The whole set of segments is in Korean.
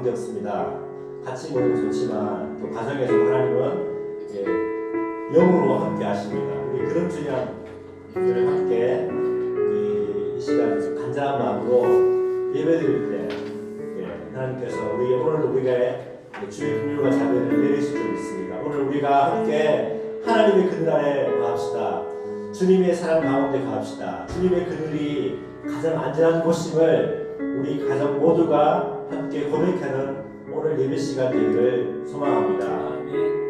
관계없습니다. 같이 모이면 좋지만 또 가정에서 하나님은 영으로 함께 하십니다. 우리 그런 주님을 함께 우리 이 시간 간절한 마음으로 예배드릴 때 하나님께서 오늘 우리가 주의 긍휼과 자비를 내리실 줄 믿습니다. 오늘 우리가 함께 하나님의 그늘 아래 거합시다. 주님의 사랑 가운데 거합시다. 주님의 그늘이 가장 안전한 곳임을 우리 가정 모두가 함께 고백하는 오늘 예배 시간 되기를 소망합니다. 아멘.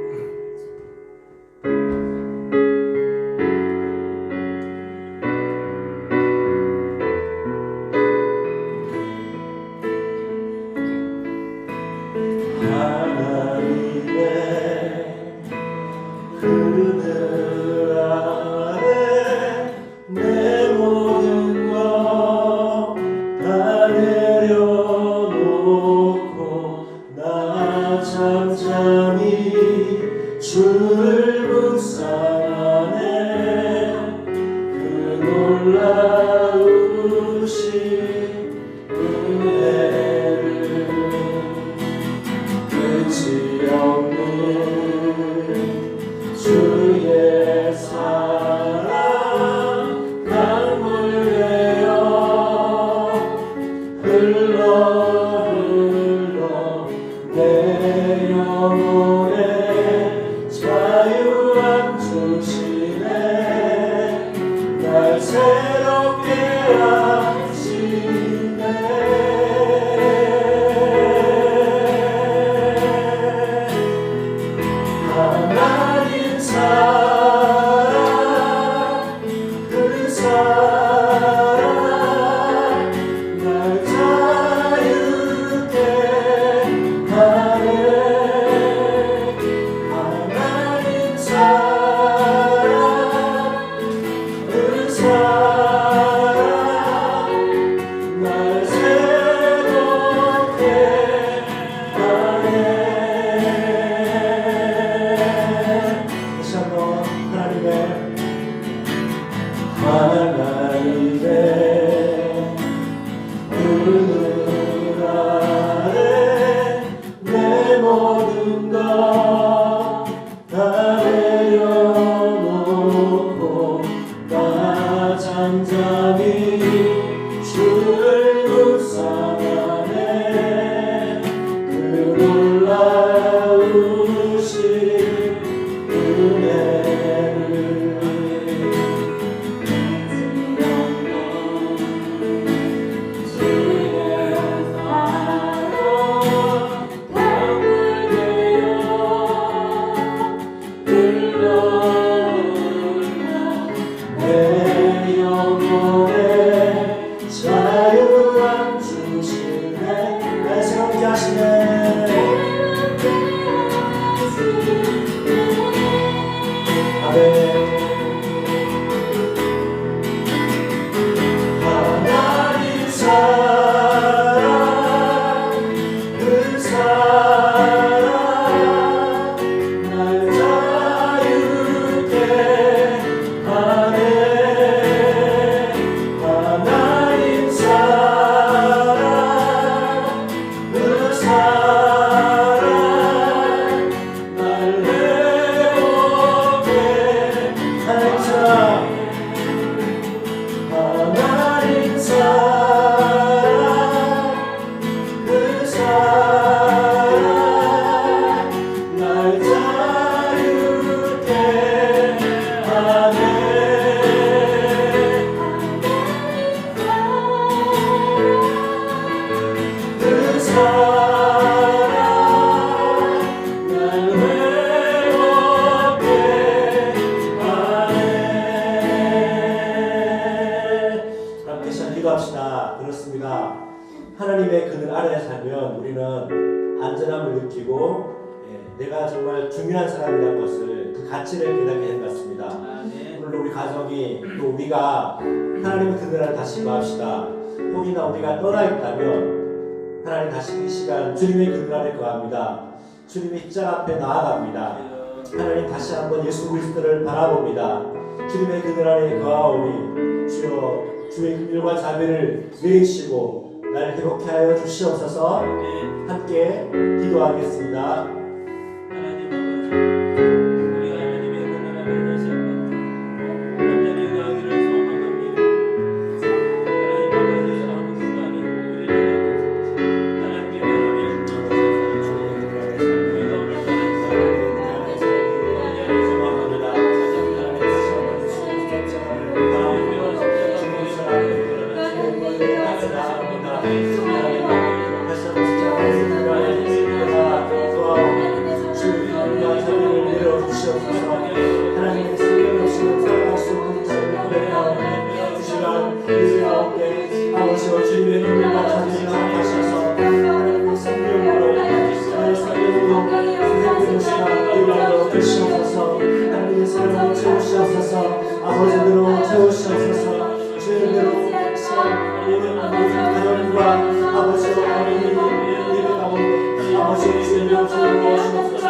하나님의 그늘 아래에 살면 우리는 안전함을 느끼고 내가 정말 중요한 사람이라는 것을 그 가치를 깨닫게 된 것 같습니다. 오늘 우리 가정이 또 우리가 하나님의 그늘 아래 다시 거합시다. 혹이나 우리가 떠나 있다면 하나님 다시 이 시간 주님의 그늘 아래 거합니다. 주님의 십자가 앞에 나아갑니다. 하나님 다시 한번 예수 그리스도를 바라봅니다. 주님의 그늘 아래 거하오니 주여 주의 긍휼과 자비를 내리시고 날 회복케 하여 주시옵소서. 함께 기도하겠습니다. 아버지와 주님의 은혜가 자리를 허락하셔서 하나님의 성령으로 나의 삶으로 회복되는 시간 일하여 주시옵소서. 하나님의 사랑으로 채우시옵소서. 아버지대로 채우시옵소서. 주님대로 가정과 아버지와 어머니 예배 가운데 아버지의 주님을 채우시옵소서.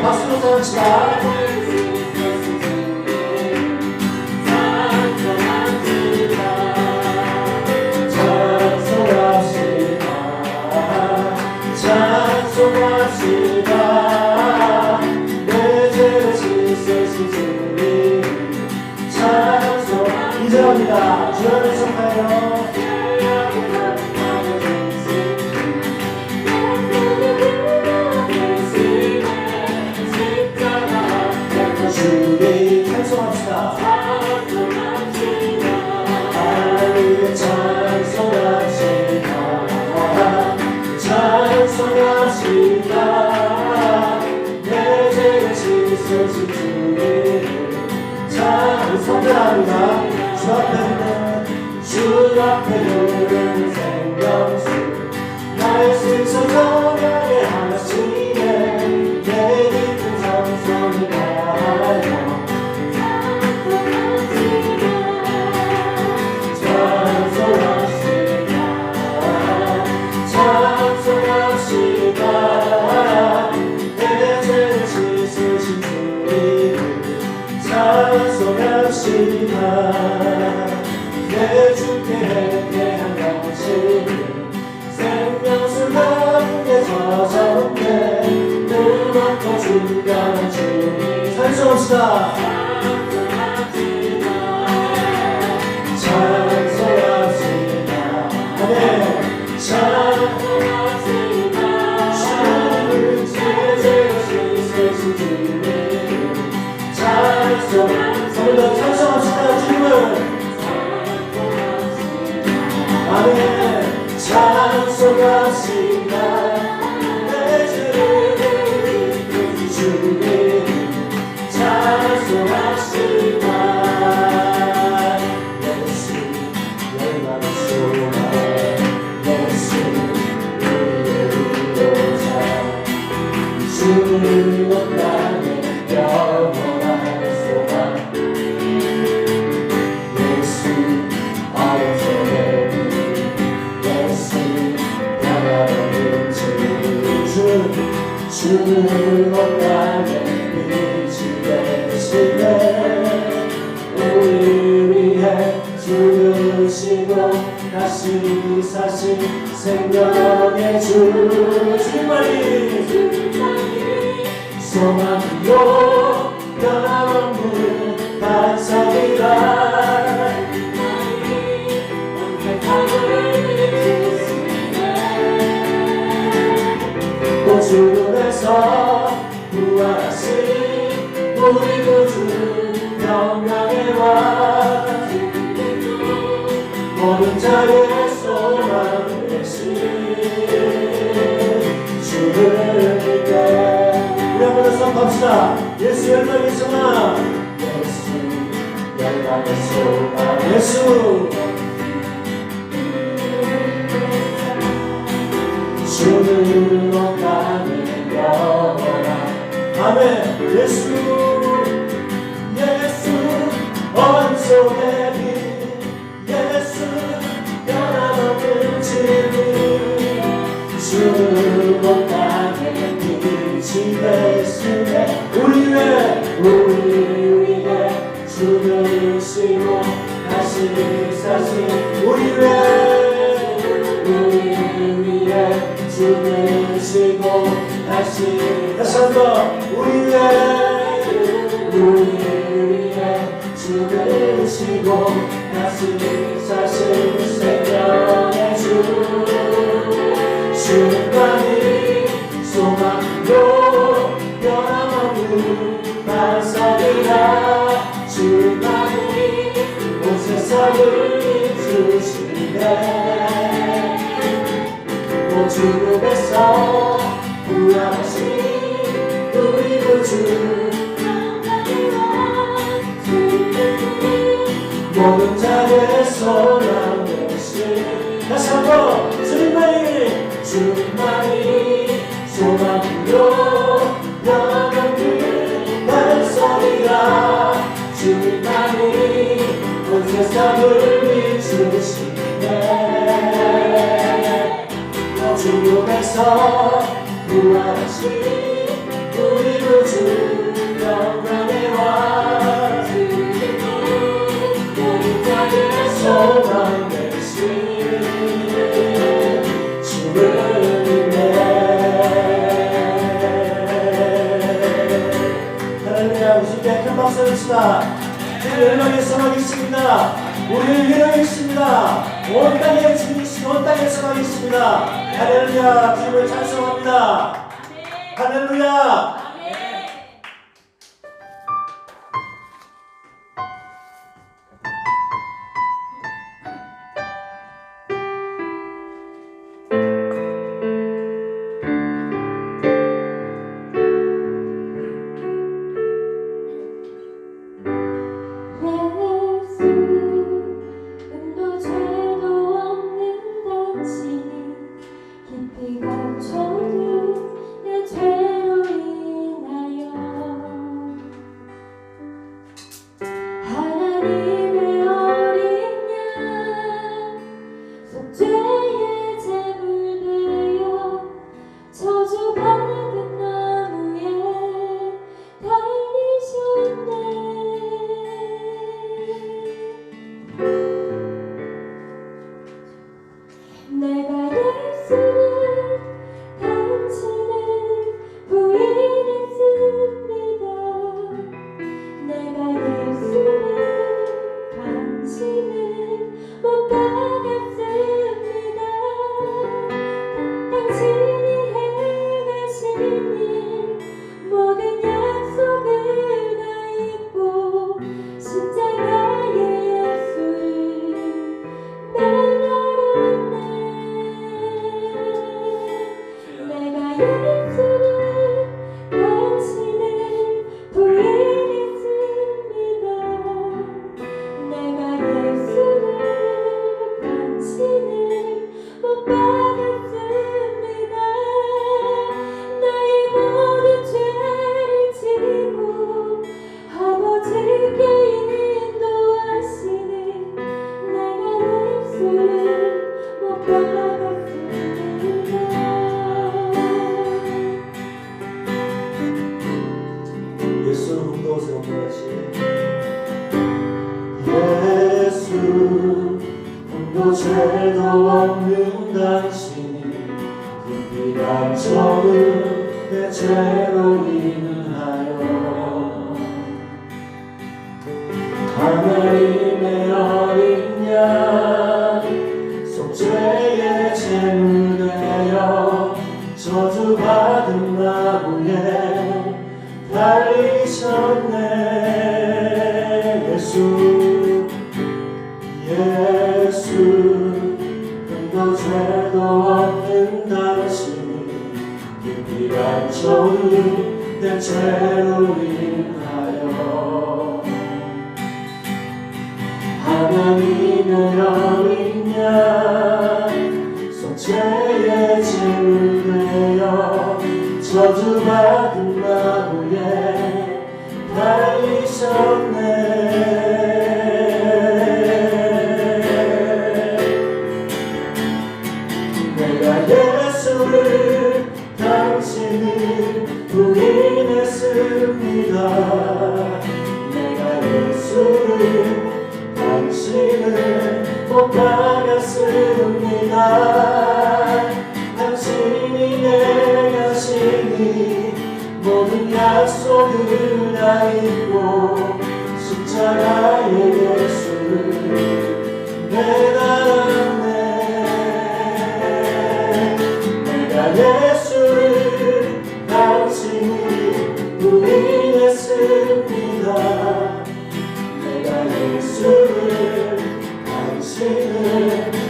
박수로 선시다. 찬송합시다. 내 죄를 씻으신 주님 찬송. 이제입니다. 주여 속하여 주님 찬송합시다. 할렐루야 찬송합시다. 찬송합시다. 내 죄를 씻으신 주님 찬송합니다. 주 앞에 있는 생명수 나의 슬픔 정하게 하시네. 내 깊은 정성을 다하여 찬송합시다. 내 죄를 씻으신 주님 찬송합시다. 내 주께 행한 당신 생명수 가운데 서셨네. 눈앞에 중간한 주님 찬송합시다. 찬송합시다. 아멘. 찬송합시다. 주를 제 죄를 씻으신 주님 찬송. 오늘도 찬송합시다. 주님을 아멘. 찬송합시다. 내 죄를 씻으신 주님 찬송합시다. 예수 열망의 소망 예수 우리의 위로자 주를 온당에 영원한 소망 예수 아버지의 예수 변함없는 주를 온당에 빛이 되시네. 우리 위해 죽으시고 다시 사신 생명의 주 주님만이 소망으로 변함없는 반석이라 또 죽음에서 부활하신 우리 구주 평강의 왕 모든 자의 소망 되신 주를 믿게 우리 한번 더 선포합시다. 예수 열방의 소망 예수 열방의 소망 예수 주는 나는 영원한 아멘 예수 예수 언속의 빛 예수 변함없는 진리 주는 나는 빛이 되시네 우리 위해 죽으시고 다시 사신 우리 위해 죽으시고 다시 한번 우리 위해 죽으시고 다시 사신 생명의 주님만이 소망으로 변함없는 반석이라 주님만이 온 세상을 비추시네 죽음에서 부활하신 우리 구주 모든 자의 소망 되신 다시 한번 주님만이 소망으로 변함없는 반석이라 주님만이 온 세상을 비추시네 죽음에서 부활하신 우리 구주 평강의 왕 모든 자의 소망 되신 주를 믿네 할렐루야 우리 큰 박수를 치다 주 열방의 소망이 있습니다 우리를 위하여 있습니다 온 땅에 주님이시고 온 땅에 소망이 있습니다 할렐루야 주님을 찬송합니다 할렐루야 모든 내 죄로 인하여 하나님의 어린 양 속죄의 제물 되어 저주받은 나무에 달리셨네. 예수 흠도 죄도 없는 당신이 깊이간 저는 내 죄로 인하여 하나님의 어린 양 속죄의 제물 되어 저주받은 나무에 달리셨네. 내가 예수를 당신을 부인했습니다. 내가 예수를 당신을 못 박았습니다. 당신이 내 가시니 모든 약속을 다 잊고 십자가의 예수를 내달았네. 내가 예수를 당신이 부인했습니다. 내가 예수를 당신을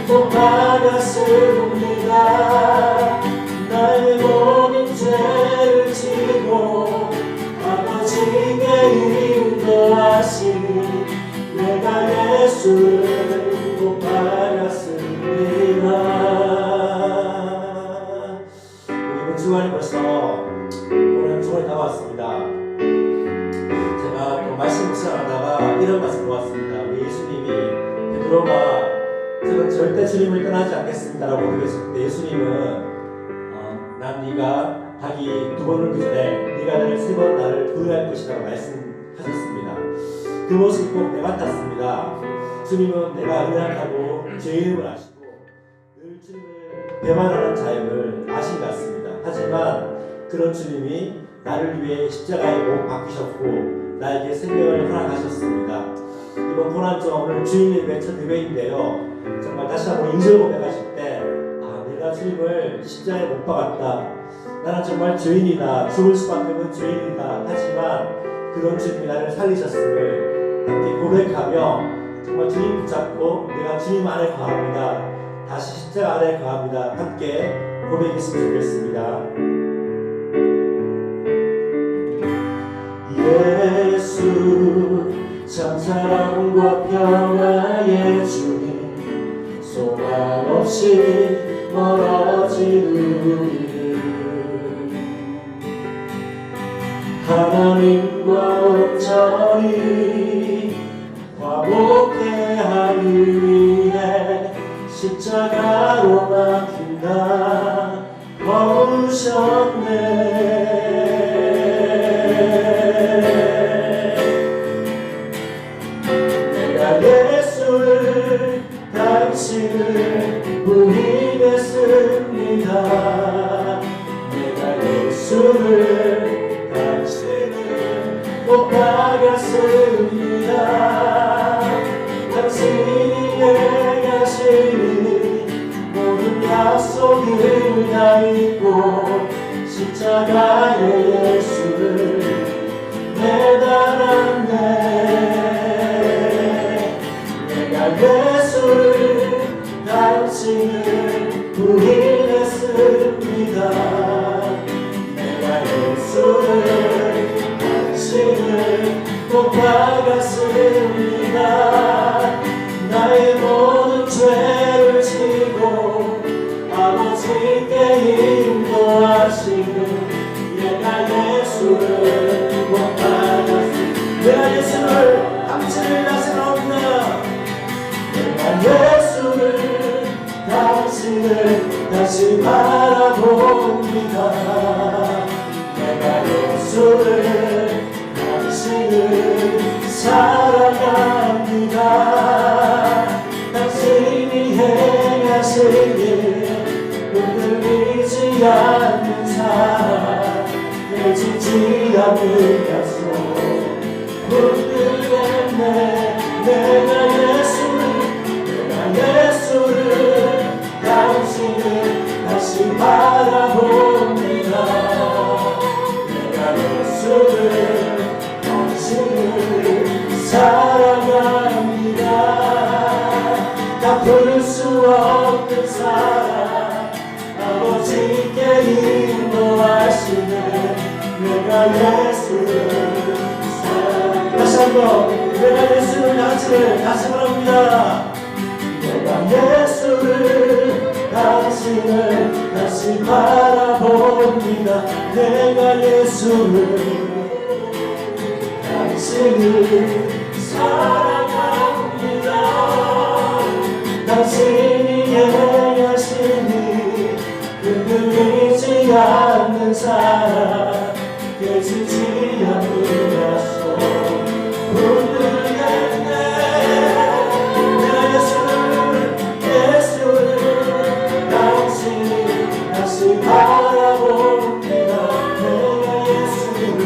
못 박았습니다. 나의 모든 죄를 지고 아버지께 인도하시니 내가 예수를 못 박았습니다. 이번 주간이 벌써 오늘 주간이 다 왔습니다. 제가 또 말씀 묵상하다가 이런 말씀 보았습니다. 우리 예수님이 베드로가 저는 절대 주님을 떠나지 않겠습니다라고 고백했을 때 예수님은 난 네가 닭이 두 번 울기 전에 네가 나를 세 번 나를 부인할 것이라고 말씀하셨습니다. 그 모습이 꼭 내 같았습니다. 주님은 내가 연약하고 죄인임을 아시고 늘 주님을 배반하는 자임을 아신 것 같습니다. 하지만 그런 주님이 나를 위해 십자가에 못 박히셨고 나에게 생명을 허락하셨습니다. 이번 고난주가 오늘 주님의 외첫 예배인데요. 정말 다시 한번 인절 고백하실 때 내가 주님을 십자가에 못 박았다. 나는 정말 죄인이다. 죽을 수밖에 없는 죄인이다. 하지만 그런 주님이 나를 살리셨음을 함께 고백하며 정말 주님 붙잡고 내가 주님 안에 거합니다. 다시 십자가 안에 거합니다. 함께 고백했으면 좋겠습니다. 예수 참 사랑과 평화의 주님 소망 없이 멀어진 우리를 하나님과 온전히 화목해 하기 위해 십자가로 막힌 나 거우셨네. 내가 예수를 당신을 부인했습니다. 내가 예수를 당신을 못 박았습니다. 당신이 내 가시니 모든 약속을 다 잊고 십자가의 예수를 내달았네. 내가 예수를 당신을 부인했습니다. 내가 예수를 당신을 못 박았습니다. 나의 모든 죄를 지고 아버지께 인도하시는 내가 예수를 못 박았습니다. 내가 예수를 당신을 다시 옵니다. 내가 예수를 당신을 다시 바라봅니다. 내가 예수를 당신을 사랑합니다. 당신이 행하신 일 흔들리지 않는 삶 않는 약속 붙들겠네. 내가 예수를 당신을 다시 바라봅니다. 내가 예수를 당신을 사랑합니다. 다 부를 수 없는 사랑 아버지께 인도하시는 내가 예수를 사랑합니다. 다시 한번 내가 예수를 당신을 다시 바랍니다. 내가 예수를 당신을 다시 바라봅니다. 내가 예수를 당신을 사랑합니다. 당신이 행하시니 흔들리지 않는 사랑 깨지지 않는 약속 붙들겠네. 바라봅니다. 내가 예수를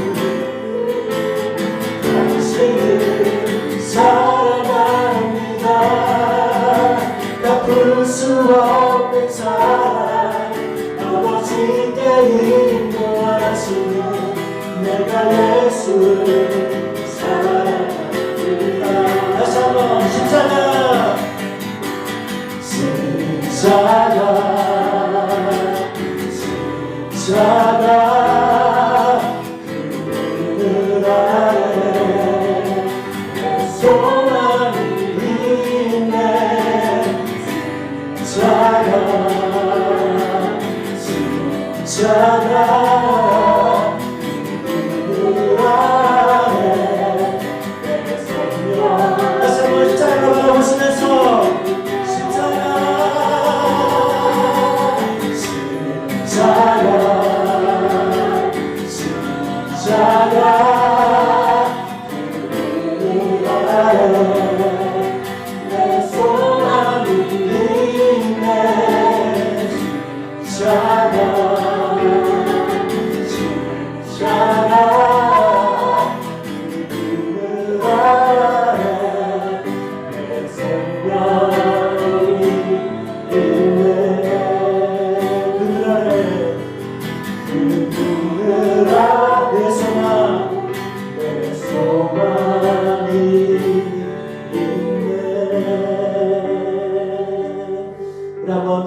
당신을 사랑합니다. 다 부를 수 없는 사랑 아버지께 인도하시는 내가 예수를 사랑합니다. 다시 한번 십자가 그늘 아래 내 소망이 있네. 십자가 그늘 아래 내 생명. 다시 한번 십자가 바라보시면서 내 소망이 있네.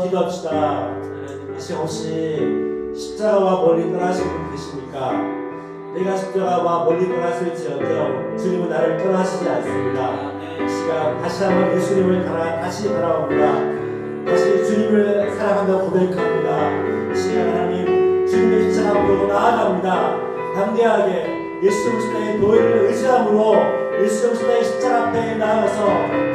기도합시다. 혹시 십자가와 멀리 떠나신 분 계십니까? 내가 십자가와 멀리 떠났을지언정 주님은 나를 떠나시지 않습니다. 이 시간 다시 한번 예수님을 다시 바라봅니다. 다시 주님을 사랑한다고 고백합니다. 이 시간 하나님 주님의 십자가 앞으로 나아갑니다. 담대하게 예수 그리스도의 도를 의지함으로 예수 그리스도의 십자가 앞에 나아가서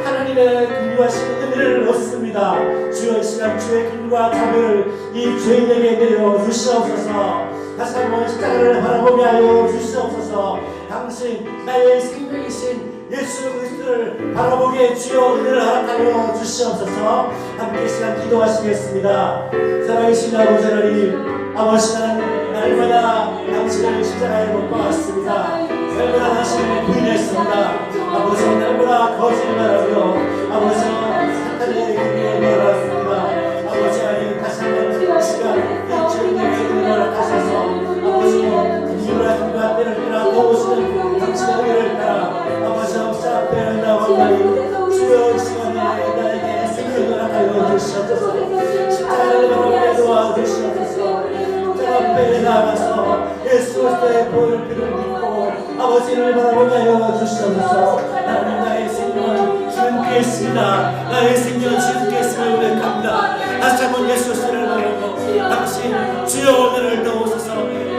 하나님의 긍휼하신 은혜를 얻습니다. 주여 이 시간 주의 긍휼과 자비를 이 죄인에게 내려 주시옵소서. 다시 한번 십자가를 바라보게 하여 주시옵소서. 당신 나의 생명이신 예수 그리스도를 바라보게 주여 은혜를 허락하여 주시옵소서. 함께 시간 기도하시겠습니다. 살아계신 아버지 하나님, 아버지 하나님, 날마다 당신을 십자가에 못 박았습니다. 날마다 당신을 부인했습니다. 아버지 날마다 거짓말하며 아버지 사탄의 기회에 놀았습니다. 아버지 하나님 다시 한번 이 시간 이 주님의 은혜를 하셔서 아버지 이유라 힘과 때를 따라 도우시는 당신의 은혜를 따라 아버지 역사 앞에 나와가니 주여 이 시간에 나에게 생명을 하여 주시옵소서. 십자가를 바라보게 도와주시옵소서. 십자가 앞에 나가서 예수 그리스도의 보혈 피를 믿고 아버지를 바라보게 하여 주시옵소서. 나는 나의 생명은 주님께 있습니다. 나의 생명은 주님께 있음을 고백합니다. 다시 한번 예수 그리스도를 바라보고 당신 주여 오늘을 도우소서.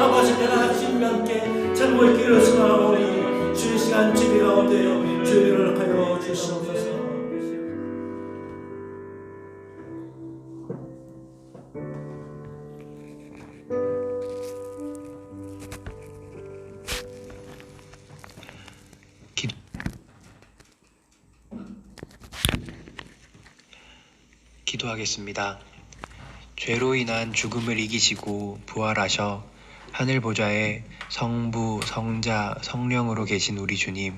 아버지 내가 주님과 함께 젊을 길을 소망하오니 주의 시간 주의 가운데 주의를 하여 주시옵소서. 기도하겠습니다. 죄로 인한 죽음을 이기시고 부활하셔 하늘 보좌에 성부, 성자, 성령으로 계신 우리 주님,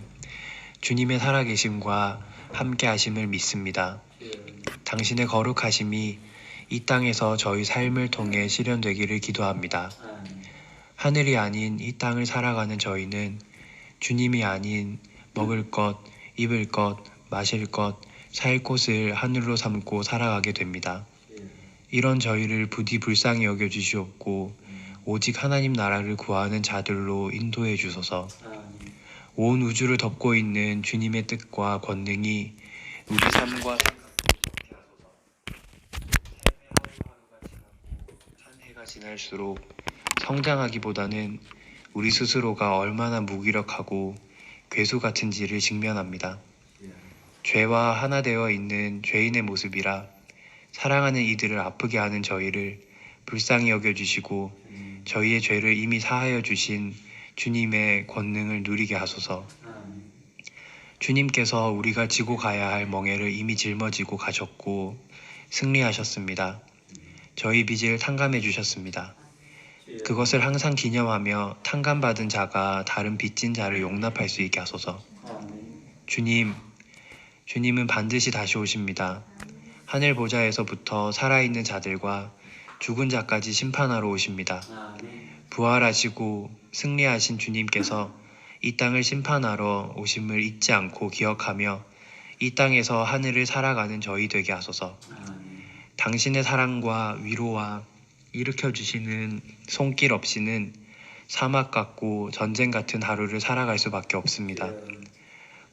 주님의 살아계심과 함께하심을 믿습니다. 당신의 거룩하심이 이 땅에서 저희 삶을 통해 실현되기를 기도합니다. 하늘이 아닌 이 땅을 살아가는 저희는 주님이 아닌 먹을 것, 입을 것, 마실 것, 살 곳을 하늘로 삼고 살아가게 됩니다. 이런 저희를 부디 불쌍히 여겨주시옵고 오직 하나님 나라를 구하는 자들로 인도해 주소서. 온 우주를 덮고 있는 주님의 뜻과 권능이 우리 삶과 한 해가 지날수록 성장하기보다는 우리 스스로가 얼마나 무기력하고 괴수 같은지를 직면합니다. 죄와 하나 되어 있는 죄인의 모습이라 사랑하는 이들을 아프게 하는 저희를 불쌍히 여겨주시고 저희의 죄를 이미 사하여 주신 주님의 권능을 누리게 하소서. 주님께서 우리가 지고 가야 할 멍에를 이미 짊어지고 가셨고 승리하셨습니다. 저희 빚을 탕감해 주셨습니다. 그것을 항상 기념하며 탕감받은 자가 다른 빚진 자를 용납할 수 있게 하소서. 주님은 반드시 다시 오십니다. 하늘 보좌에서부터 살아있는 자들과 죽은 자까지 심판하러 오십니다. 부활하시고 승리하신 주님께서 이 땅을 심판하러 오심을 잊지 않고 기억하며 이 땅에서 하늘을 살아가는 저희 되게 하소서. 당신의 사랑과 위로와 일으켜주시는 손길 없이는 사막 같고 전쟁 같은 하루를 살아갈 수밖에 없습니다.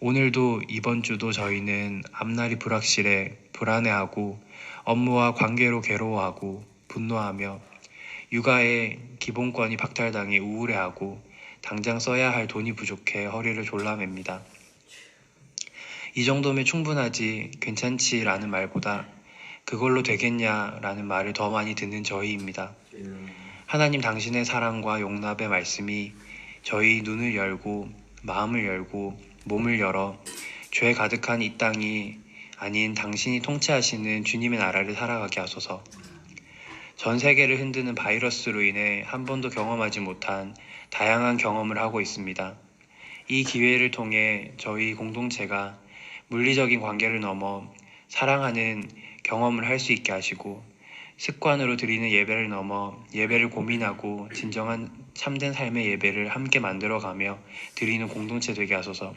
오늘도 이번 주도 저희는 앞날이 불확실해 불안해하고 업무와 관계로 괴로워하고 분노하며 육아의 기본권이 박탈당해 우울해하고 당장 써야 할 돈이 부족해 허리를 졸라맵니다. 이 정도면 충분하지, 괜찮지 라는 말보다 그걸로 되겠냐 라는 말을 더 많이 듣는 저희입니다. 하나님 당신의 사랑과 용납의 말씀이 저희 눈을 열고 마음을 열고 몸을 열어 죄 가득한 이 땅이 아닌 당신이 통치하시는 주님의 나라를 살아가게 하소서. 전 세계를 흔드는 바이러스로 인해 한 번도 경험하지 못한 다양한 경험을 하고 있습니다. 이 기회를 통해 저희 공동체가 물리적인 관계를 넘어 사랑하는 경험을 할 수 있게 하시고 습관으로 드리는 예배를 넘어 예배를 고민하고 진정한 참된 삶의 예배를 함께 만들어가며 드리는 공동체 되게 하소서.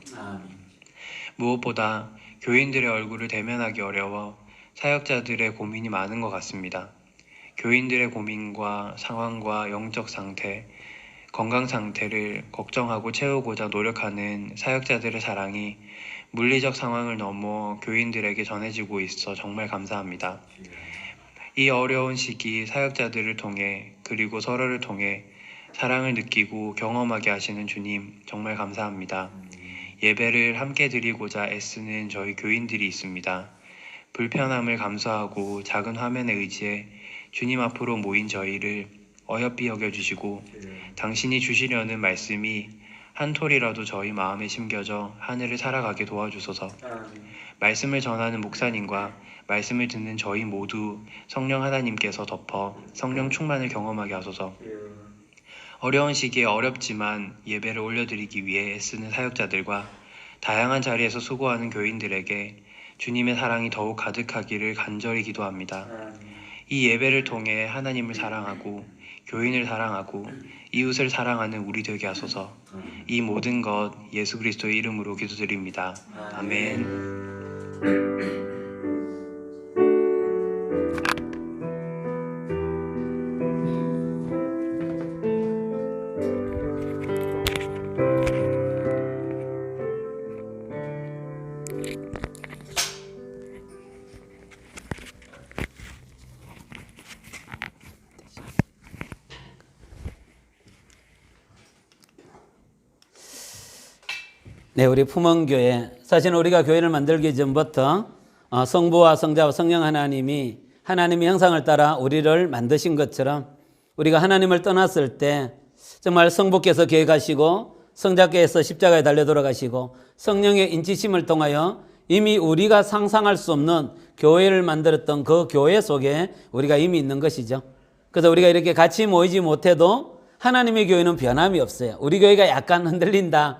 무엇보다 교인들의 얼굴을 대면하기 어려워 사역자들의 고민이 많은 것 같습니다. 교인들의 고민과 상황과 영적 상태, 건강 상태를 걱정하고 채우고자 노력하는 사역자들의 사랑이 물리적 상황을 넘어 교인들에게 전해지고 있어 정말 감사합니다. 이 어려운 시기 사역자들을 통해 그리고 서로를 통해 사랑을 느끼고 경험하게 하시는 주님 정말 감사합니다. 예배를 함께 드리고자 애쓰는 저희 교인들이 있습니다. 불편함을 감수하고 작은 화면에 의지해 주님 앞으로 모인 저희를 어여삐 여겨주시고 당신이 주시려는 말씀이 한 톨이라도 저희 마음에 심겨져 하늘을 살아가게 도와주소서. 말씀을 전하는 목사님과 말씀을 듣는 저희 모두 성령 하나님께서 덮어 성령 충만을 경험하게 하소서. 어려운 시기에 어렵지만 예배를 올려드리기 위해 애쓰는 사역자들과 다양한 자리에서 수고하는 교인들에게 주님의 사랑이 더욱 가득하기를 간절히 기도합니다. 이 예배를 통해 하나님을 사랑하고 교인을 사랑하고 이웃을 사랑하는 우리 되게 하소서. 이 모든 것 예수 그리스도의 이름으로 기도드립니다. 아멘. 네, 우리 품원교회, 사실 우리가 교회를 만들기 전부터 성부와 성자와 성령 하나님이 하나님의 형상을 따라 우리를 만드신 것처럼 우리가 하나님을 떠났을 때 정말 성부께서 계획하시고 성자께서 십자가에 달려 돌아가시고 성령의 인치심을 통하여 이미 우리가 상상할 수 없는 교회를 만들었던 그 교회 속에 우리가 이미 있는 것이죠. 그래서 우리가 이렇게 같이 모이지 못해도 하나님의 교회는 변함이 없어요. 우리 교회가 약간 흔들린다,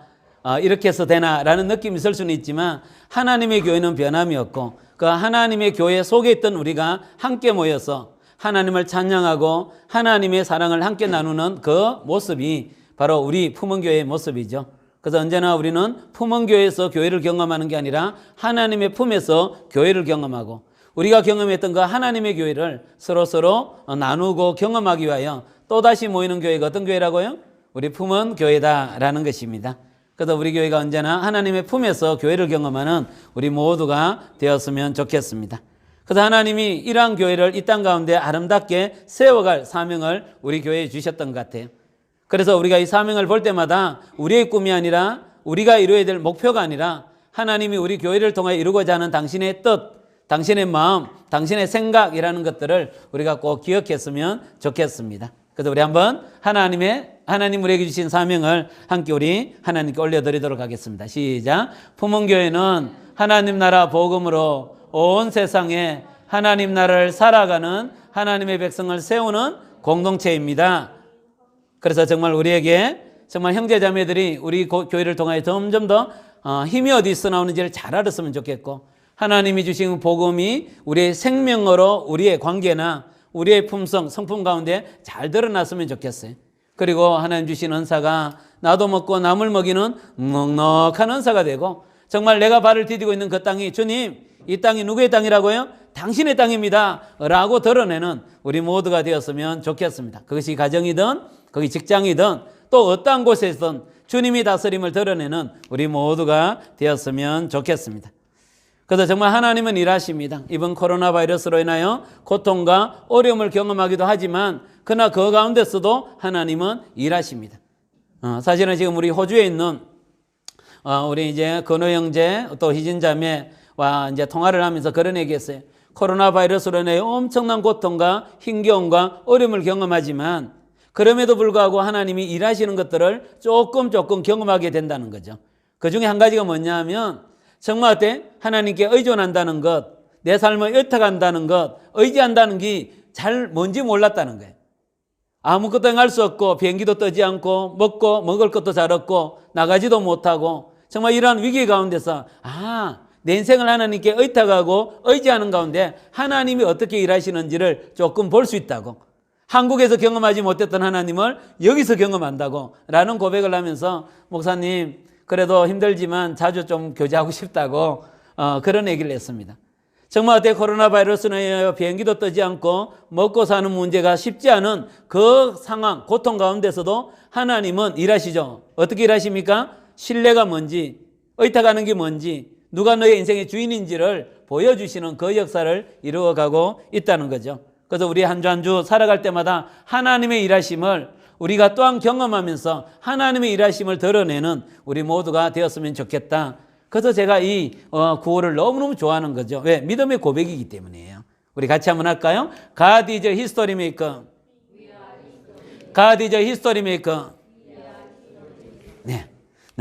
이렇게 해서 되나라는 느낌이 있을 수는 있지만 하나님의 교회는 변함이 없고 그 하나님의 교회 속에 있던 우리가 함께 모여서 하나님을 찬양하고 하나님의 사랑을 함께 나누는 그 모습이 바로 우리 품은교회의 모습이죠. 그래서 언제나 우리는 품은교회에서 교회를 경험하는 게 아니라 하나님의 품에서 교회를 경험하고 우리가 경험했던 그 하나님의 교회를 서로 나누고 경험하기 위하여 또다시 모이는 교회가 어떤 교회라고요? 우리 품은 교회다라는 것입니다. 그래서 우리 교회가 언제나 하나님의 품에서 교회를 경험하는 우리 모두가 되었으면 좋겠습니다. 그래서 하나님이 이러한 교회를 이 땅 가운데 아름답게 세워갈 사명을 우리 교회에 주셨던 것 같아요. 그래서 우리가 이 사명을 볼 때마다 우리의 꿈이 아니라 우리가 이루어야 될 목표가 아니라 하나님이 우리 교회를 통해 이루고자 하는 당신의 뜻, 당신의 마음, 당신의 생각이라는 것들을 우리가 꼭 기억했으면 좋겠습니다. 그래서 우리 한번 하나님 우리에게 주신 사명을 함께 우리 하나님께 올려드리도록 하겠습니다. 시작. 품은교회는 하나님 나라 복음으로 온 세상에 하나님 나라를 살아가는 하나님의 백성을 세우는 공동체입니다. 그래서 정말 우리에게 정말 형제자매들이 우리 교회를 통하여 점점 더 힘이 어디서 나오는지를 잘 알았으면 좋겠고 하나님이 주신 복음이 우리의 생명으로 우리의 관계나 우리의 품성, 성품 가운데 잘 드러났으면 좋겠어요. 그리고 하나님 주신 은사가 나도 먹고 남을 먹이는 넉넉한 은사가 되고 정말 내가 발을 디디고 있는 그 땅이 주님 이 땅이 누구의 땅이라고요? 당신의 땅입니다 라고 드러내는 우리 모두가 되었으면 좋겠습니다. 그것이 가정이든 거기 직장이든 또 어떠한 곳에서든 주님이 다스림을 드러내는 우리 모두가 되었으면 좋겠습니다. 그래서 정말 하나님은 일하십니다. 이번 코로나 바이러스로 인하여 고통과 어려움을 경험하기도 하지만 그러나 그 가운데서도 하나님은 일하십니다. 사실은 지금 우리 호주에 있는 우리 이제 건호 형제 또 희진 자매와 이제 통화를 하면서 그런 얘기했어요. 코로나 바이러스로 인하여 엄청난 고통과 힘겨움과 어려움을 경험하지만 그럼에도 불구하고 하나님이 일하시는 것들을 조금 경험하게 된다는 거죠. 그 중에 한 가지가 뭐냐 하면 정말 어때? 하나님께 의존한다는 것, 내 삶을 옅어간다는 것, 의지한다는 게 잘 뭔지 몰랐다는 거예요. 아무것도 행할 수 없고 비행기도 뜨지 않고 먹을 것도 잘 없고 나가지도 못하고 정말 이러한 위기 가운데서 내 인생을 하나님께 의탁하고 의지하는 가운데 하나님이 어떻게 일하시는지를 조금 볼 수 있다고. 한국에서 경험하지 못했던 하나님을 여기서 경험한다고 라는 고백을 하면서 목사님 그래도 힘들지만 자주 좀 교제하고 싶다고 그런 얘기를 했습니다. 정말 어때 코로나 바이러스로 인하여 비행기도 뜨지 않고 먹고 사는 문제가 쉽지 않은 그 상황 고통 가운데서도 하나님은 일하시죠. 어떻게 일하십니까? 신뢰가 뭔지 의탁하는 게 뭔지 누가 너의 인생의 주인인지를 보여주시는 그 역사를 이루어가고 있다는 거죠. 그래서 우리 한 주 한 주 살아갈 때마다 하나님의 일하심을 우리가 또한 경험하면서 하나님의 일하심을 드러내는 우리 모두가 되었으면 좋겠다. 그래서 제가 이 구호를 너무너무 좋아하는 거죠. 왜? 믿음의 고백이기 때문이에요. 우리 같이 한번 할까요? God is a history maker. God is a history maker. 네.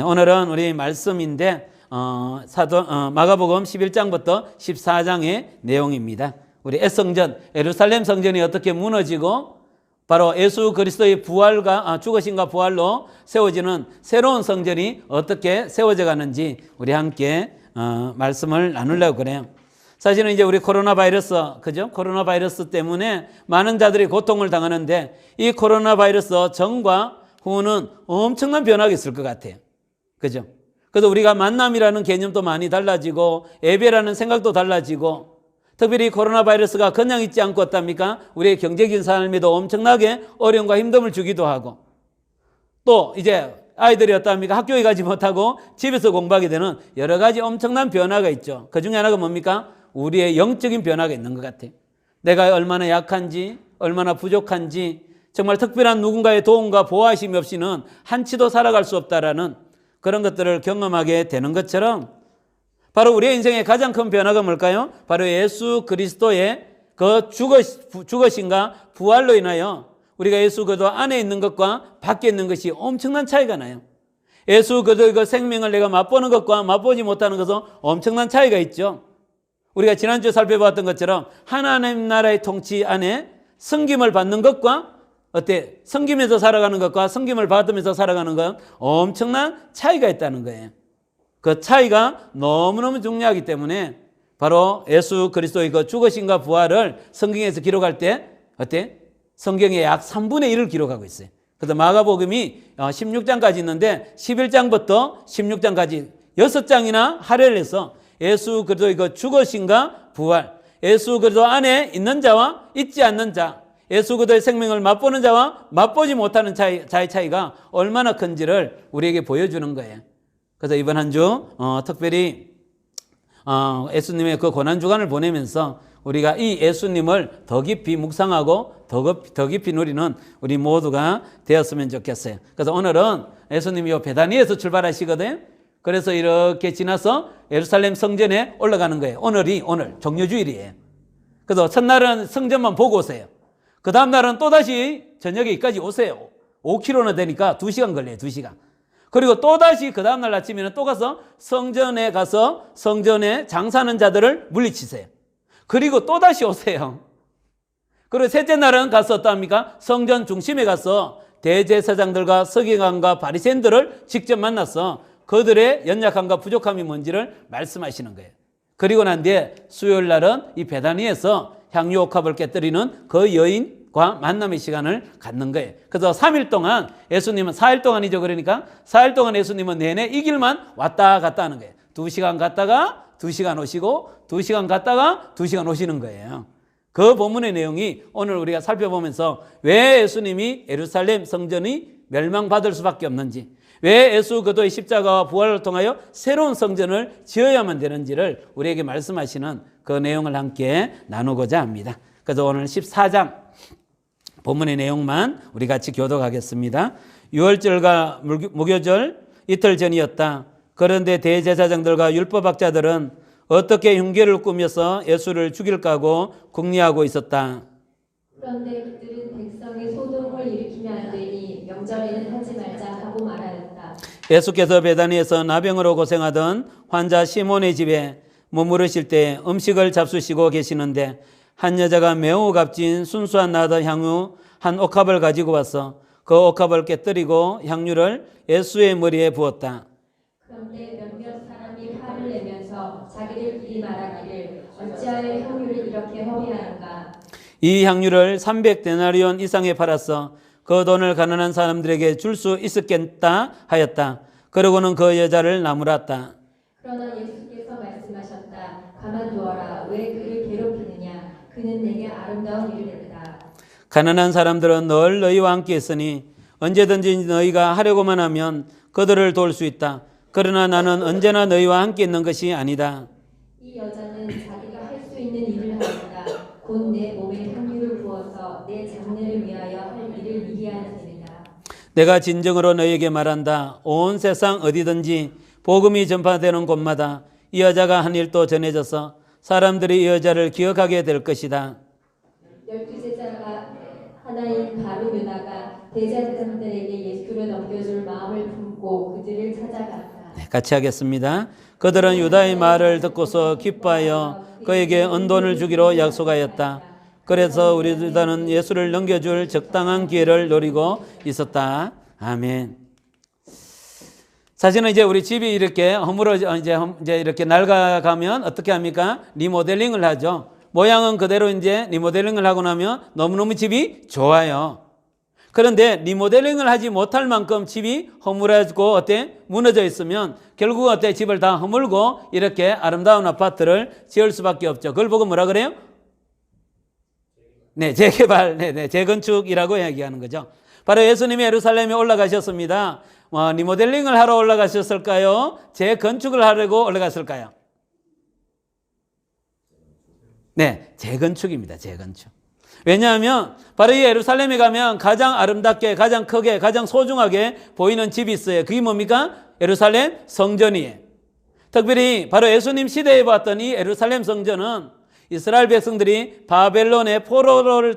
오늘은 우리 말씀인데 마가복음 11장부터 14장의 내용입니다. 우리 애성전, 예루살렘 성전이 어떻게 무너지고 바로 예수 그리스도의 부활과 죽으심과 부활로 세워지는 새로운 성전이 어떻게 세워져 가는지 우리 함께 말씀을 나누려고 그래요. 사실은 이제 우리 코로나 바이러스, 그죠? 코로나 바이러스 때문에 많은 자들이 고통을 당하는데 이 코로나 바이러스 전과 후는 엄청난 변화가 있을 것 같아요. 그죠? 그래서 우리가 만남이라는 개념도 많이 달라지고 예배라는 생각도 달라지고 특별히 코로나 바이러스가 그냥 있지 않고 어떻습니까? 우리의 경제적인 삶에도 엄청나게 어려움과 힘듦을 주기도 하고 또 이제 아이들이 어떻습니까? 학교에 가지 못하고 집에서 공부하게 되는 여러 가지 엄청난 변화가 있죠. 그 중에 하나가 뭡니까? 우리의 영적인 변화가 있는 것 같아요. 내가 얼마나 약한지 얼마나 부족한지 정말 특별한 누군가의 도움과 보호하심이 없이는 한치도 살아갈 수 없다라는 그런 것들을 경험하게 되는 것처럼 바로 우리의 인생의 가장 큰 변화가 뭘까요? 바로 예수 그리스도의 그 죽으심과 부활로 인하여 우리가 예수 그리스도 안에 있는 것과 밖에 있는 것이 엄청난 차이가 나요. 예수 그리스도의 그 생명을 내가 맛보는 것과 맛보지 못하는 것은 엄청난 차이가 있죠. 우리가 지난주에 살펴봤던 것처럼 하나님 나라의 통치 안에 섬김을 받는 것과 어때? 섬기면서 살아가는 것과 섬김을 받으면서 살아가는 건 엄청난 차이가 있다는 거예요. 그 차이가 너무너무 중요하기 때문에 바로 예수 그리스도의 그 죽으심과 부활을 성경에서 기록할 때 어때? 성경의 약 3분의 1을 기록하고 있어요. 그래서 마가복음이 16장까지 있는데 11장부터 16장까지 6장이나 할애를 해서 예수 그리스도의 그 죽으심과 부활, 예수 그리스도 안에 있는 자와 있지 않는 자, 예수 그리스도의 생명을 맛보는 자와 맛보지 못하는 자의 차이가 얼마나 큰지를 우리에게 보여주는 거예요. 그래서 이번 한 주 특별히 예수님의 그 고난주간을 보내면서 우리가 이 예수님을 더 깊이 묵상하고 더 깊이 누리는 우리 모두가 되었으면 좋겠어요. 그래서 오늘은 예수님이 베다니에서 출발하시거든요. 그래서 이렇게 지나서 예루살렘 성전에 올라가는 거예요. 오늘 종료주일이에요. 그래서 첫날은 성전만 보고 오세요. 그 다음 날은 또다시 저녁에 여기까지 오세요. 5km나 되니까 2시간 걸려요. 2시간. 그리고 또다시 그 다음 날 아침에는 또 가서 성전에 장사하는 자들을 물리치세요. 그리고 또다시 오세요. 그리고 셋째 날은 가서 어떠합니까? 성전 중심에 가서 대제사장들과 서기관과 바리새인들을 직접 만나서 그들의 연약함과 부족함이 뭔지를 말씀하시는 거예요. 그리고 난 뒤에 수요일 날은 이 베다니에서 향유 옥합을 깨뜨리는 그 여인과 만남의 시간을 갖는 거예요. 그래서 3일 동안 예수님은 4일 동안이죠. 그러니까 4일 동안 예수님은 내내 이 길만 왔다 갔다 하는 거예요. 2시간 갔다가 2시간 오시고 2시간 갔다가 2시간 오시는 거예요. 그 본문의 내용이 오늘 우리가 살펴보면서 왜 예수님이 예루살렘 성전이 멸망받을 수밖에 없는지, 왜 예수 그리스도의 십자가와 부활을 통하여 새로운 성전을 지어야만 되는지를 우리에게 말씀하시는 그 내용을 함께 나누고자 합니다. 그래서 오늘 14장 본문의 내용만 우리 같이 교독하겠습니다. 유월절과 무교절 이틀 전이었다. 그런데 대제사장들과 율법학자들은 어떻게 흉계를 꾸며서 예수를 죽일까 하고 궁리하고 있었다. 그런데 그들은 백성의 소동을 일으키면 안 되니 명절에는 하지 말자 하고 말하였다. 예수께서 베다니에서 나병으로 고생하던 환자 시몬의 집에 머무르실 때 음식을 잡수시고 계시는데 한 여자가 매우 값진 순수한 나드 향유 한 옥합을 가지고 와서 그 옥합을 깨뜨리고 향유를 예수의 머리에 부었다. 그런데 몇몇 사람이 화를 내면서 자기들끼리 말하기를 어찌하여 향유를 이렇게 허비하는가. 이 향유를 300데나리온 이상에 팔아서 그 돈을 가난한 사람들에게 줄 수 있었겠다 하였다. 그러고는 그 여자를 나무랐다. 그러나 예수께서 말씀하셨다. 가만두어라. 왜 그를 괴롭히느냐. 그는 내게 아름다운 일을 했다. 가난한 사람들은 늘 너희와 함께 있으니 언제든지 너희가 하려고만 하면 그들을 도울 수 있다. 그러나 나는 언제나 너희와 함께 있는 것이 아니다. 이 여자는 자기가 할 수 있는 일을 하였다. 곧 내 몸에 향유를 부어서 내 장례를 위하여 할 일을 미리 하였습니다. 내가 진정으로 너희에게 말한다. 온 세상 어디든지 복음이 전파되는 곳마다 이 여자가 한 일도 전해져서 사람들이 이 여자를 기억하게 될 것이다. 12제자가 하나인 바로 유다가 대제사장들에게 예수를 넘겨줄 마음을 품고 그들을 찾아갔다. 같이 하겠습니다. 그들은 유다의 말을 듣고서 기뻐하여 그에게 은돈을 주기로 약속하였다. 그래서 우리 유다는 예수를 넘겨줄 적당한 기회를 노리고 있었다. 아멘. 사실은 이제 우리 집이 이렇게 이제 이렇게 낡아가면 어떻게 합니까? 리모델링을 하죠. 모양은 그대로 이제 리모델링을 하고 나면 너무너무 집이 좋아요. 그런데 리모델링을 하지 못할 만큼 집이 허물어지고 무너져 있으면 결국 집을 다 허물고 이렇게 아름다운 아파트를 지을 수밖에 없죠. 그걸 보고 뭐라 그래요? 네, 재개발, 재건축이라고 얘기하는 거죠. 바로 예수님이 예루살렘에 올라가셨습니다. 리모델링을 하러 올라가셨을까요? 재건축을 하려고 올라갔을까요? 네, 재건축입니다. 재건축. 왜냐하면 바로 이 예루살렘에 가면 가장 아름답게, 가장 크게, 가장 소중하게 보이는 집이 있어요. 그게 뭡니까? 예루살렘 성전이에요. 특별히 바로 예수님 시대에 봤던 이 예루살렘 성전은 이스라엘 백성들이 바벨론의 포로를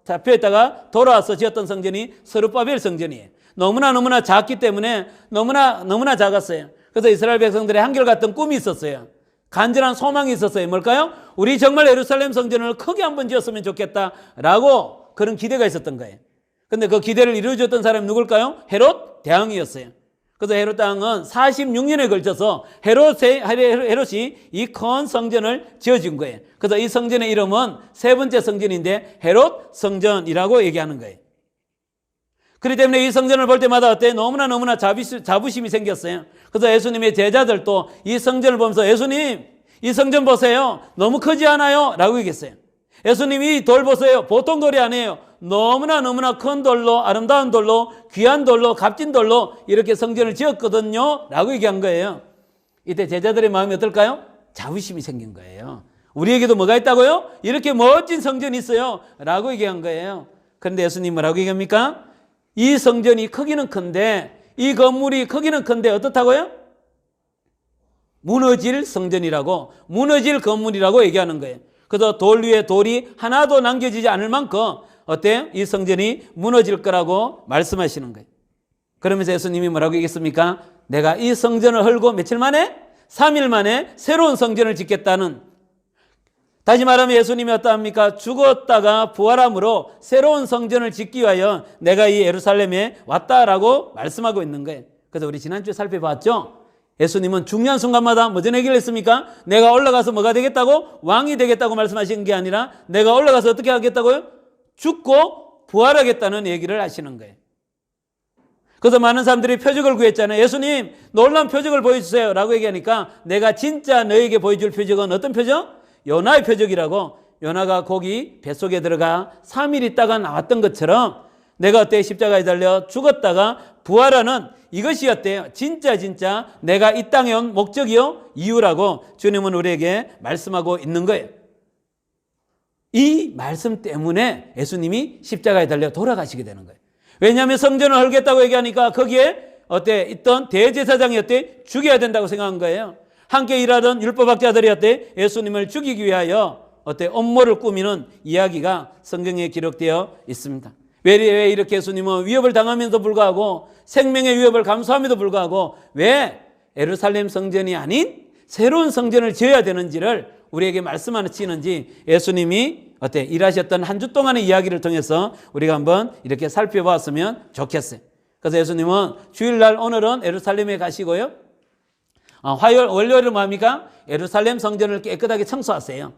잡혀있다가 돌아와서 지었던 성전이 스룹바벨 성전이에요. 너무나 작기 때문에 너무나 작았어요. 그래서 이스라엘 백성들의 한결같은 꿈이 있었어요. 간절한 소망이 있었어요. 뭘까요? 우리 정말 예루살렘 성전을 크게 한번 지었으면 좋겠다라고 그런 기대가 있었던 거예요. 근데 그 기대를 이루어줬던 사람이 누굴까요? 헤롯 대왕이었어요. 그래서 헤롯 대왕은 46년에 걸쳐서 헤롯이 이 큰 성전을 지어준 거예요. 그래서 이 성전의 이름은 세 번째 성전인데 헤롯 성전이라고 얘기하는 거예요. 그렇기 때문에 이 성전을 볼 때마다 어때? 너무나 자부심이 생겼어요. 그래서 예수님의 제자들도 이 성전을 보면서 예수님, 이 성전 보세요. 너무 크지 않아요? 라고 얘기했어요. 예수님, 이 돌 보세요. 보통 돌이 아니에요. 너무나 큰 돌로, 아름다운 돌로, 귀한 돌로, 값진 돌로 이렇게 성전을 지었거든요. 라고 얘기한 거예요. 이때 제자들의 마음이 어떨까요? 자부심이 생긴 거예요. 우리에게도 뭐가 있다고요? 이렇게 멋진 성전이 있어요. 라고 얘기한 거예요. 그런데 예수님 뭐라고 얘기합니까? 이 성전이 크기는 큰데, 이 건물이 크기는 큰데 어떻다고요? 무너질 성전이라고, 무너질 건물이라고 얘기하는 거예요. 그래서 돌 위에 돌이 하나도 남겨지지 않을 만큼 어때요? 이 성전이 무너질 거라고 말씀하시는 거예요. 그러면서 예수님이 뭐라고 얘기했습니까? 내가 이 성전을 헐고 며칠 만에? 3일 만에 새로운 성전을 짓겠다는, 다시 말하면 예수님이 어떠합니까? 죽었다가 부활함으로 새로운 성전을 짓기 위하여 내가 이 예루살렘에 왔다라고 말씀하고 있는 거예요. 그래서 우리 지난주에 살펴봤죠? 예수님은 중요한 순간마다 무슨 얘기를 했습니까? 내가 올라가서 뭐가 되겠다고? 왕이 되겠다고 말씀하신 게 아니라 내가 올라가서 어떻게 하겠다고요? 죽고 부활하겠다는 얘기를 하시는 거예요. 그래서 많은 사람들이 표적을 구했잖아요. 예수님, 놀라운 표적을 보여주세요 라고 얘기하니까 내가 진짜 너에게 보여줄 표적은 어떤 표적? 요나의 표적이라고. 요나가 고기 뱃속에 들어가 3일 있다가 나왔던 것처럼 내가 어때? 십자가에 달려 죽었다가 부활하는 이것이 어때요? 진짜 내가 이 땅에 온 목적이요? 이유라고 주님은 우리에게 말씀하고 있는 거예요. 이 말씀 때문에 예수님이 십자가에 달려 돌아가시게 되는 거예요. 왜냐하면 성전을 헐겠다고 얘기하니까 거기에 어때? 있던 대제사장이 어때? 죽여야 된다고 생각한 거예요. 함께 일하던 율법학자들이 어때? 예수님을 죽이기 위하여 어때? 음모를 꾸미는 이야기가 성경에 기록되어 있습니다. 왜 이렇게 예수님은 위협을 당하면서 불구하고 생명의 위협을 감수함에도 불구하고 왜 예루살렘 성전이 아닌 새로운 성전을 지어야 되는지를 우리에게 말씀하시는지 예수님이 어때? 일하셨던 한 주 동안의 이야기를 통해서 우리가 한번 이렇게 살펴봤으면 좋겠어요. 그래서 예수님은 주일날 오늘은 예루살렘에 가시고요. 월요일은 뭡니까? 예루살렘 성전을 깨끗하게 청소하세요.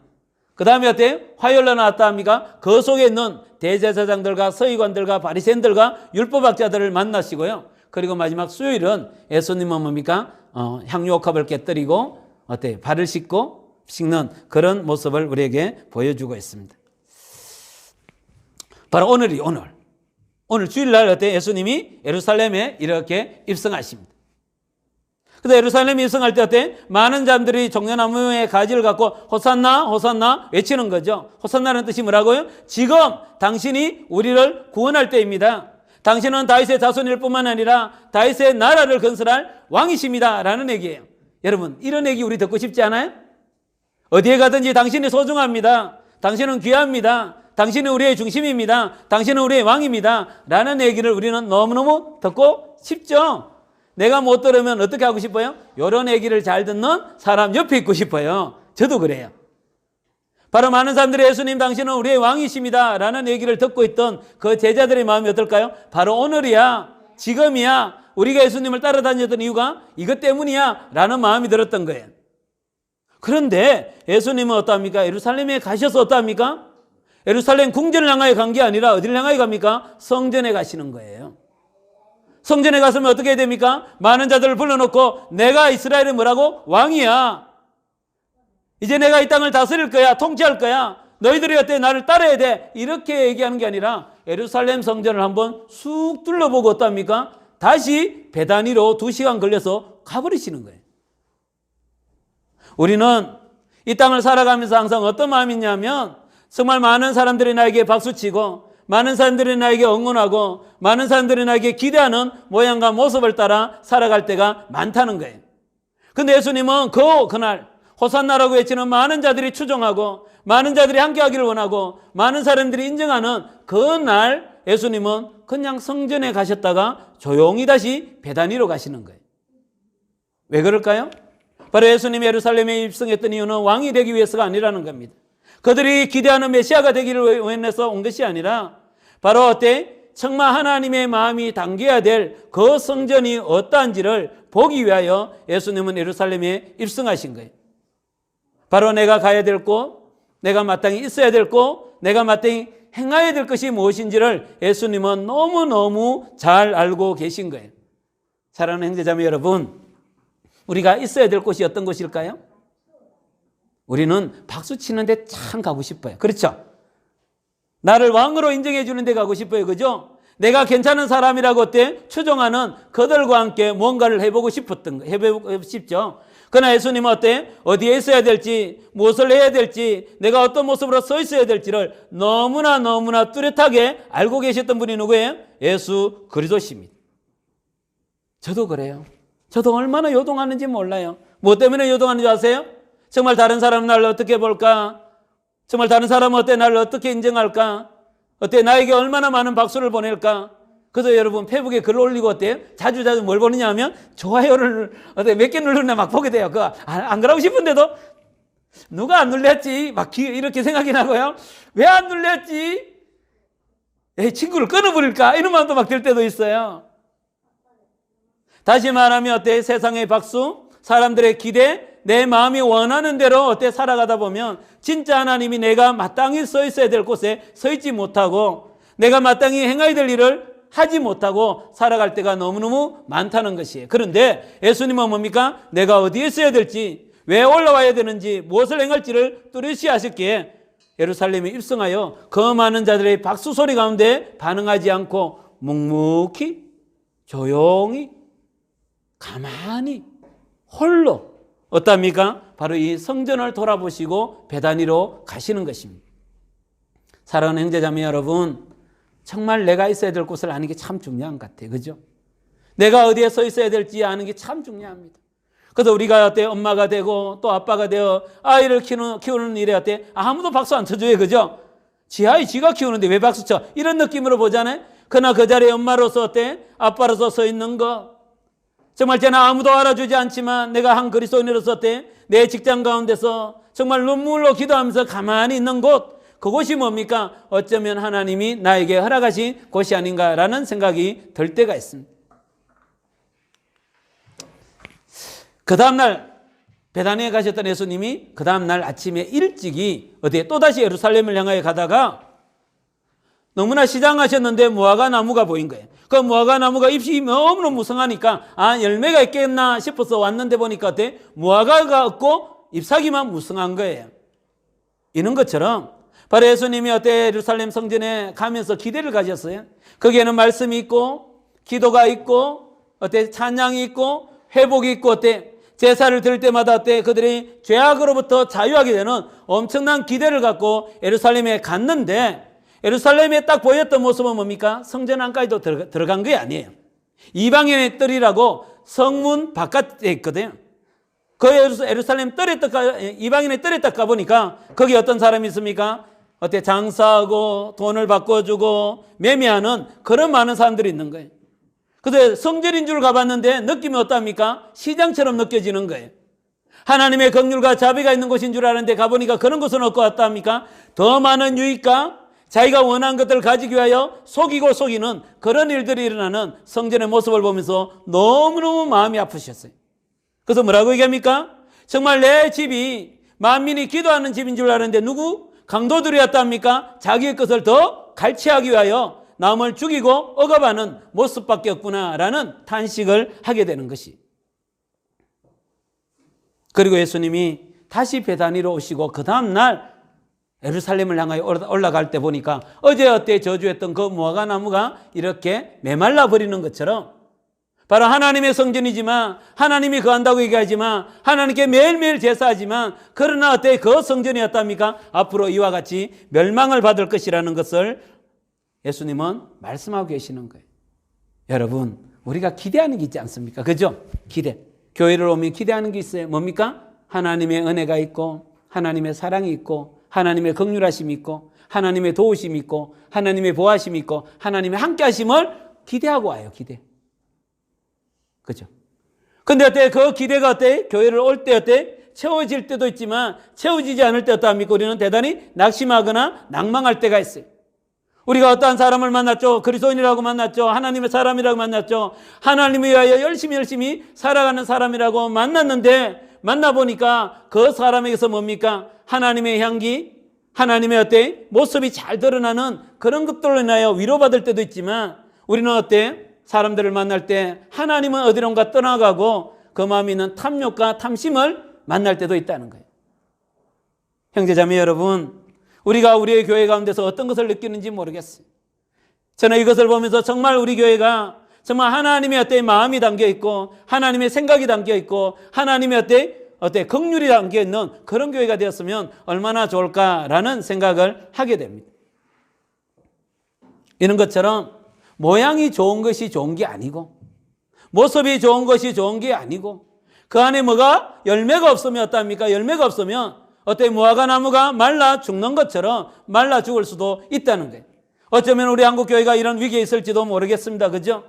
그 다음에 어때요? 화요일날 나왔다 합니까? 그 속에 있는 대제사장들과 서기관들과 바리새인들과 율법학자들을 만나시고요. 그리고 마지막 수요일은 예수님은 뭡니까? 향유옥합을 깨뜨리고 어때요? 발을 씻는 그런 모습을 우리에게 보여주고 있습니다. 바로 오늘 주일날 어때요? 예수님이 예루살렘에 이렇게 입성하십니다. 그래서 예루살렘에 입성할 때 어때? 많은 사람들이 종려나무의 가지를 갖고 호산나 호산나 외치는 거죠. 호산나라는 뜻이 뭐라고요? 지금 당신이 우리를 구원할 때입니다. 당신은 다윗의 자손일 뿐만 아니라 다윗의 나라를 건설할 왕이십니다 라는 얘기예요. 여러분, 이런 얘기 우리 듣고 싶지 않아요? 어디에 가든지 당신이 소중합니다. 당신은 귀합니다. 당신은 우리의 중심입니다. 당신은 우리의 왕입니다 라는 얘기를 우리는 너무너무 듣고 싶죠. 내가 못 들으면 어떻게 하고 싶어요? 이런 얘기를 잘 듣는 사람 옆에 있고 싶어요. 저도 그래요. 바로 많은 사람들이 예수님 당신은 우리의 왕이십니다 라는 얘기를 듣고 있던 그 제자들의 마음이 어떨까요? 바로 오늘이야, 지금이야, 우리가 예수님을 따라다녔던 이유가 이것 때문이야 라는 마음이 들었던 거예요. 그런데 예수님은 어떠합니까? 예루살렘에 가셔서 어떠합니까? 예루살렘 궁전을 향하여 간 게 아니라 어디를 향하여 갑니까? 성전에 가시는 거예요. 성전에 갔으면 어떻게 해야 됩니까? 많은 자들을 불러놓고 내가 이스라엘의 뭐라고? 왕이야. 이제 내가 이 땅을 다스릴 거야. 통치할 거야. 너희들이 어때? 나를 따라야 돼. 이렇게 얘기하는 게 아니라 예루살렘 성전을 한번 쑥 둘러보고 어떻습니까? 다시 베다니로 2시간 걸려서 가버리시는 거예요. 우리는 이 땅을 살아가면서 항상 어떤 마음이 있냐면 정말 많은 사람들이 나에게 박수치고 많은 사람들이 나에게 응원하고 많은 사람들이 나에게 기대하는 모양과 모습을 따라 살아갈 때가 많다는 거예요. 근데 예수님은 그날 호산나라고 외치는 많은 자들이 추종하고 많은 자들이 함께하기를 원하고 많은 사람들이 인정하는 그날 예수님은 그냥 성전에 가셨다가 조용히 다시 베다니로 가시는 거예요. 왜 그럴까요? 바로 예수님이 예루살렘에 입성했던 이유는 왕이 되기 위해서가 아니라는 겁니다. 그들이 기대하는 메시아가 되기를 원해서 온 것이 아니라 바로 어때? 정말 하나님의 마음이 담겨야 될 그 성전이 어떠한지를 보기 위하여 예수님은 예루살렘에 입성하신 거예요. 바로 내가 가야 될 곳, 내가 마땅히 있어야 될 곳, 내가 마땅히 행해야 될 것이 무엇인지를 예수님은 너무너무 잘 알고 계신 거예요. 사랑하는 형제자매 여러분, 우리가 있어야 될 곳이 어떤 곳일까요? 우리는 박수 치는데 참 가고 싶어요. 그렇죠? 나를 왕으로 인정해 주는 데 가고 싶어요. 그죠? 내가 괜찮은 사람이라고 어때? 추종하는 그들과 함께 뭔가를 해보고 싶죠. 그러나 예수님은 어때? 어디에 있어야 될지, 무엇을 해야 될지, 내가 어떤 모습으로 서 있어야 될지를 너무나 뚜렷하게 알고 계셨던 분이 누구예요? 예수 그리스도십니다. 저도 그래요. 저도 얼마나 요동하는지 몰라요. 뭐 때문에 요동하는지 아세요? 정말 다른 사람은 나를 어떻게 볼까? 정말 다른 사람은 어때? 나를 어떻게 인정할까? 어때? 나에게 얼마나 많은 박수를 보낼까? 그래서 여러분 페북에 글 올리고 어때요? 자주 뭘 보느냐 하면 좋아요를 어때? 몇 개 누르나 막 보게 돼요. 그거 안 그러고 싶은데도 누가 안 눌렸지? 막 이렇게 생각이 나고요. 왜 안 눌렸지? 에이, 친구를 끊어버릴까? 이런 마음도 막 들 때도 있어요. 다시 말하면 어때? 세상의 박수, 사람들의 기대, 내 마음이 원하는 대로 어때? 살아가다 보면 진짜 하나님이 내가 마땅히 서 있어야 될 곳에 서 있지 못하고 내가 마땅히 행해야 될 일을 하지 못하고 살아갈 때가 너무너무 많다는 것이에요. 그런데 예수님은 뭡니까? 내가 어디에 있어야 될지, 왜 올라와야 되는지, 무엇을 행할지를 뚜렷이 아셨기에 예루살렘에 입성하여 그 많은 자들의 박수 소리 가운데 반응하지 않고 묵묵히 조용히 가만히 홀로 어떻습니까? 바로 이 성전을 돌아보시고 베다니로 가시는 것입니다. 사랑하는 형제자매 여러분, 정말 내가 있어야 될 곳을 아는 게 참 중요한 것 같아요. 그죠? 내가 어디에 서 있어야 될지 아는 게 참 중요합니다. 그래서 우리가 어때? 엄마가 되고 또 아빠가 되어 아이를 키우는 일에 어때? 아무도 박수 안 쳐줘요. 그죠? 지 아이 지가 키우는데 왜 박수 쳐? 이런 느낌으로 보잖아요. 그러나 그 자리에 엄마로서 어때? 아빠로서 서 있는 거. 정말 저는 아무도 알아주지 않지만 내가 한 그리스도인으로서 어때? 내 직장 가운데서 정말 눈물로 기도하면서 가만히 있는 곳. 그곳이 뭡니까? 어쩌면 하나님이 나에게 허락하신 곳이 아닌가라는 생각이 들 때가 있습니다. 그 다음날 베다니에 가셨던 예수님이 그 다음날 아침에 일찍이 어디에 또다시 예루살렘을 향하여 가다가 너무나 시장하셨는데 무화과 나무가 보인 거예요. 그 무화과 나무가 잎이 너무나 무성하니까 열매가 있겠나 싶어서 왔는데 보니까 어때? 무화과가 없고 잎사귀만 무성한 거예요. 이런 것처럼 바로 예수님이 어때? 예루살렘 성전에 가면서 기대를 가졌어요. 거기에는 말씀이 있고 기도가 있고 어때? 찬양이 있고 회복이 있고 어때? 제사를 드릴 때마다 어때? 그들이 죄악으로부터 자유하게 되는 엄청난 기대를 갖고 예루살렘에 갔는데 예루살렘에 딱 보였던 모습은 뭡니까? 성전 안까지도 들어간 게 아니에요. 이방인의 뜰이라고 성문 바깥에 있거든요. 그 예루살렘 뜰에 이방인의 뜰에 딱 가보니까 거기 어떤 사람이 있습니까? 어때? 장사하고 돈을 바꿔주고 매매하는 그런 많은 사람들이 있는 거예요. 그래서 성전인 줄 가봤는데 느낌이 어떻습니까? 시장처럼 느껴지는 거예요. 하나님의 긍휼과 자비가 있는 곳인 줄 아는데 가보니까 그런 곳은 없고 어떻습니까? 더 많은 유익과 자기가 원하는 것들을 가지기 위하여 속이고 속이는 그런 일들이 일어나는 성전의 모습을 보면서 너무너무 마음이 아프셨어요. 그래서 뭐라고 얘기합니까? 정말 내 집이 만민이 기도하는 집인 줄 아는데 누구? 강도들이었답니까? 자기의 것을 더 갈취하기 위하여 남을 죽이고 억압하는 모습밖에 없구나라는 탄식을 하게 되는 것이. 그리고 예수님이 다시 베다니로 오시고 그 다음날 예루살렘을 향하여 올라갈 때 보니까 어제 어때 저주했던 그 무화과 나무가 이렇게 메말라 버리는 것처럼 바로 하나님의 성전이지만 하나님이 거한다고 얘기하지만 하나님께 매일매일 제사하지만 그러나 어때 그 성전이 어떻습니까? 앞으로 이와 같이 멸망을 받을 것이라는 것을 예수님은 말씀하고 계시는 거예요. 여러분, 우리가 기대하는 게 있지 않습니까? 그죠? 기대. 교회를 오면 기대하는 게 있어요. 뭡니까? 하나님의 은혜가 있고 하나님의 사랑이 있고 하나님의 긍휼하심이 있고 하나님의 도우심이 있고 하나님의 보호하심이 있고 하나님의 함께하심을 기대하고 와요. 기대. 그죠? 근데 어때? 그 기대가 어때? 교회를 올 때 어때? 채워질 때도 있지만 채워지지 않을 때 어떠합니까? 우리는 대단히 낙심하거나 낭망할 때가 있어요. 우리가 어떠한 사람을 만났죠? 그리스도인이라고 만났죠? 하나님의 사람이라고 만났죠? 하나님을 위하여 열심히 살아가는 사람이라고 만났는데 만나보니까 그 사람에게서 뭡니까? 하나님의 향기, 하나님의 어때? 모습이 잘 드러나는 그런 것들로 인하여 위로받을 때도 있지만 우리는 어때? 사람들을 만날 때 하나님은 어디론가 떠나가고 그 마음에 있는 탐욕과 탐심을 만날 때도 있다는 거예요. 형제자매 여러분, 우리가 우리의 교회 가운데서 어떤 것을 느끼는지 모르겠어요. 저는 이것을 보면서 정말 우리 교회가 정말 하나님의 어때 마음이 담겨 있고 하나님의 생각이 담겨 있고 하나님의 어때 긍휼이 담겨 있는 그런 교회가 되었으면 얼마나 좋을까라는 생각을 하게 됩니다. 이런 것처럼 모양이 좋은 것이 좋은 게 아니고 모습이 좋은 것이 좋은 게 아니고 그 안에 뭐가 열매가 없으면 어떻습니까? 열매가 없으면 어때 무화과 나무가 말라 죽는 것처럼 말라 죽을 수도 있다는 거예요. 어쩌면 우리 한국 교회가 이런 위기에 있을지도 모르겠습니다. 그죠?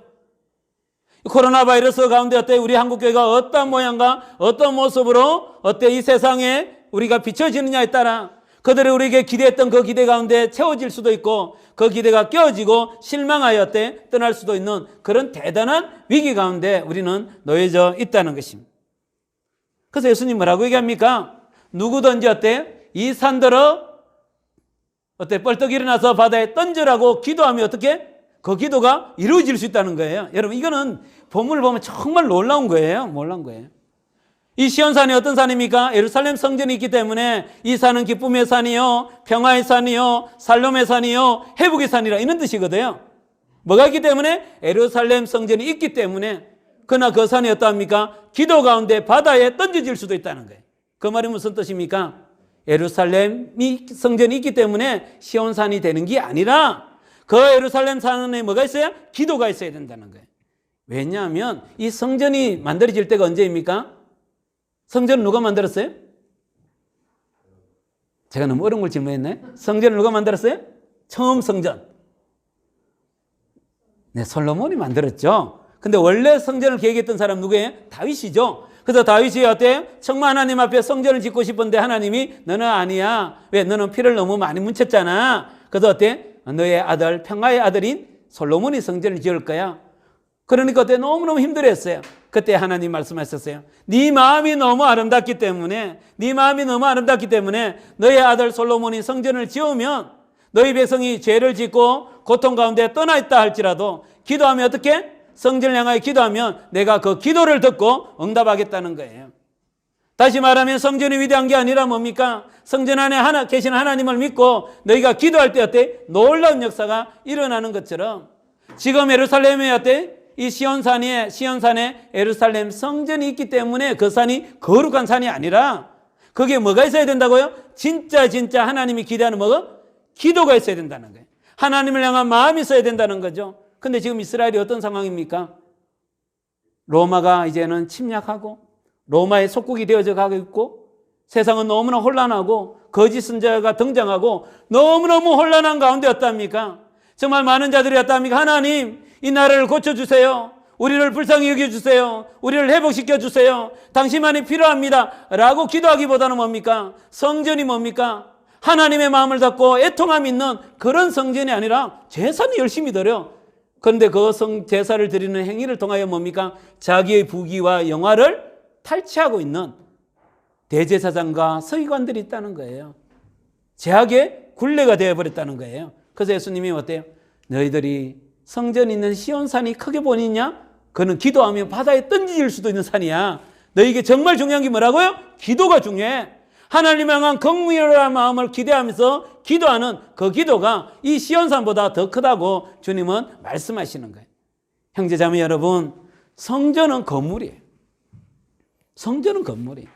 코로나 바이러스 가운데 어때 우리 한국 교회가 어떤 모양과 어떤 모습으로 어때 이 세상에 우리가 비춰지느냐에 따라 그들이 우리에게 기대했던 그 기대 가운데 채워질 수도 있고 그 기대가 깨어지고 실망하여 어때 떠날 수도 있는 그런 대단한 위기 가운데 우리는 놓여져 있다는 것입니다. 그래서 예수님 뭐라고 얘기합니까? 누구든지 어때 이 산들어 어때 벌떡 일어나서 바다에 던지라고 기도하면 어떻게? 그 기도가 이루어질 수 있다는 거예요. 여러분 이거는 본문을 보면 정말 놀라운 거예요. 놀라운 거예요. 이 시온산이 어떤 산입니까? 예루살렘 성전이 있기 때문에 이 산은 기쁨의 산이요 평화의 산이요 살롬의 산이요 회복의 산이라 이런 뜻이거든요. 뭐가 있기 때문에? 예루살렘 성전이 있기 때문에. 그러나 그 산이 어떠합니까? 기도 가운데 바다에 던져질 수도 있다는 거예요. 그 말이 무슨 뜻입니까? 예루살렘이 성전이 있기 때문에 시온산이 되는 게 아니라 그 예루살렘 산에 뭐가 있어야? 기도가 있어야 된다는 거예요. 왜냐하면 이 성전이 만들어질 때가 언제입니까? 성전을 누가 만들었어요? 제가 너무 어려운 걸 질문했네. 성전을 누가 만들었어요? 처음 성전. 네, 솔로몬이 만들었죠. 근데 원래 성전을 계획했던 사람 누구예요? 다윗이죠. 그래서 다윗이 어때? 정말 하나님 앞에 성전을 짓고 싶은데 하나님이 너는 아니야. 왜? 너는 피를 너무 많이 뭉쳤잖아. 그래서 어때? 너의 아들, 평화의 아들인 솔로몬이 성전을 지을 거야. 그러니까 그때 너무너무 힘들었어요. 그때 하나님 말씀하셨어요. 네 마음이 너무 아름답기 때문에 너의 아들 솔로몬이 성전을 지으면 너희 백성이 죄를 짓고 고통 가운데 떠나 있다 할지라도 기도하면 어떻게? 성전을 향하여 기도하면 내가 그 기도를 듣고 응답하겠다는 거예요. 다시 말하면 성전이 위대한 게 아니라 뭡니까? 성전 안에 계신 하나님을 믿고 너희가 기도할 때 어때? 놀라운 역사가 일어나는 것처럼 지금 예루살렘에 어때? 이 시온산에 예루살렘 성전이 있기 때문에 그 산이 거룩한 산이 아니라 거기에 뭐가 있어야 된다고요? 진짜 하나님이 기대하는 뭐가? 기도가 있어야 된다는 거예요. 하나님을 향한 마음이 있어야 된다는 거죠. 근데 지금 이스라엘이 어떤 상황입니까? 로마가 이제는 침략하고 로마의 속국이 되어져 가고 있고 세상은 너무나 혼란하고 거짓 선자가 등장하고 너무너무 혼란한 가운데 어떠합니까? 정말 많은 자들이 어떠합니까? 하나님 이 나라를 고쳐주세요. 우리를 불쌍히 여겨주세요. 우리를 회복시켜주세요. 당신만이 필요합니다 라고 기도하기보다는 뭡니까? 성전이 뭡니까? 하나님의 마음을 갖고 애통함이 있는 그런 성전이 아니라 제사는 열심히 드려. 그런데 그 제사를 드리는 행위를 통하여 뭡니까? 자기의 부귀와 영화를 탈취하고 있는 대제사장과 서기관들이 있다는 거예요. 제약의 굴레가 되어버렸다는 거예요. 그래서 예수님이 어때요? 너희들이 성전 있는 시온산이 크게 보이냐? 그는 기도하면 바다에 던질 수도 있는 산이야. 너희에게 정말 중요한 게 뭐라고요? 기도가 중요해. 하나님 향한 긍휼한 마음을 기대하면서 기도하는 그 기도가 이 시온산보다 더 크다고 주님은 말씀하시는 거예요. 형제자매 여러분, 성전은 건물이에요. 성전은 건물이에요.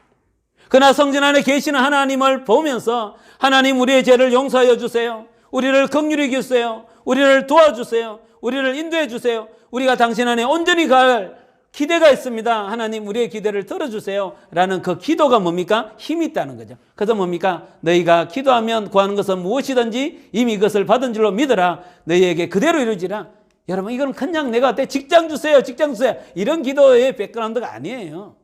그러나 성전 안에 계시는 하나님을 보면서 하나님 우리의 죄를 용서하여 주세요. 우리를 긍휼히 여기세요. 우리를 도와주세요. 우리를 인도해 주세요. 우리가 당신 안에 온전히 갈 기대가 있습니다. 하나님 우리의 기대를 들어주세요 라는 그 기도가 뭡니까? 힘이 있다는 거죠. 그래서 뭡니까? 너희가 기도하면 구하는 것은 무엇이든지 이미 그것을 받은 줄로 믿어라. 너희에게 그대로 이루어지라. 여러분 이건 그냥 내가 직장 주세요 이런 기도의 백그라운드가 아니에요.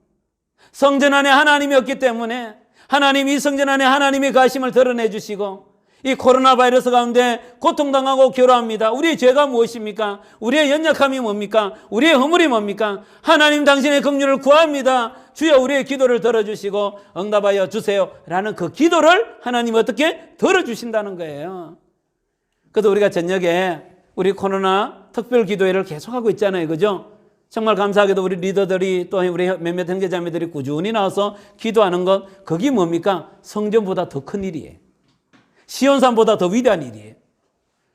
성전 안에 하나님이 없기 때문에 하나님 이 성전 안에 하나님의 가심을 드러내 주시고 이 코로나 바이러스 가운데 고통당하고 괴로워합니다. 우리의 죄가 무엇입니까? 우리의 연약함이 뭡니까? 우리의 허물이 뭡니까? 하나님 당신의 긍휼을 구합니다. 주여 우리의 기도를 들어주시고 응답하여 주세요 라는 그 기도를 하나님 어떻게 들어주신다는 거예요. 그래서 우리가 저녁에 우리 코로나 특별 기도회를 계속하고 있잖아요. 그죠? 정말 감사하게도 우리 리더들이 또 우리 몇몇 형제자매들이 꾸준히 나와서 기도하는 것, 그게 뭡니까? 성전보다 더 큰 일이에요. 시온산보다 더 위대한 일이에요.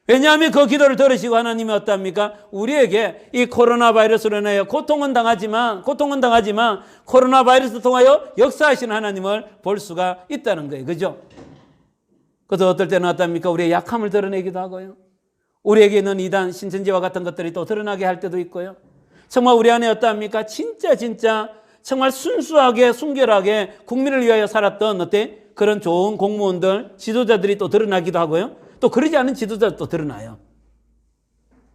왜냐하면 그 기도를 들으시고 하나님이 어떠합니까? 우리에게 이 코로나 바이러스로 인하여 고통은 당하지만 코로나 바이러스 통하여 역사하시는 하나님을 볼 수가 있다는 거예요. 그죠? 그래서 어떨 때는 어떻습니까? 우리의 약함을 드러내기도 하고요. 우리에게 있는 이단, 신천지와 같은 것들이 또 드러나게 할 때도 있고요. 정말 우리 안에 어떠합니까? 진짜 정말 순수하게 순결하게 국민을 위하여 살았던 그런 좋은 공무원들, 지도자들이 또 드러나기도 하고요. 또 그러지 않은 지도자도 드러나요.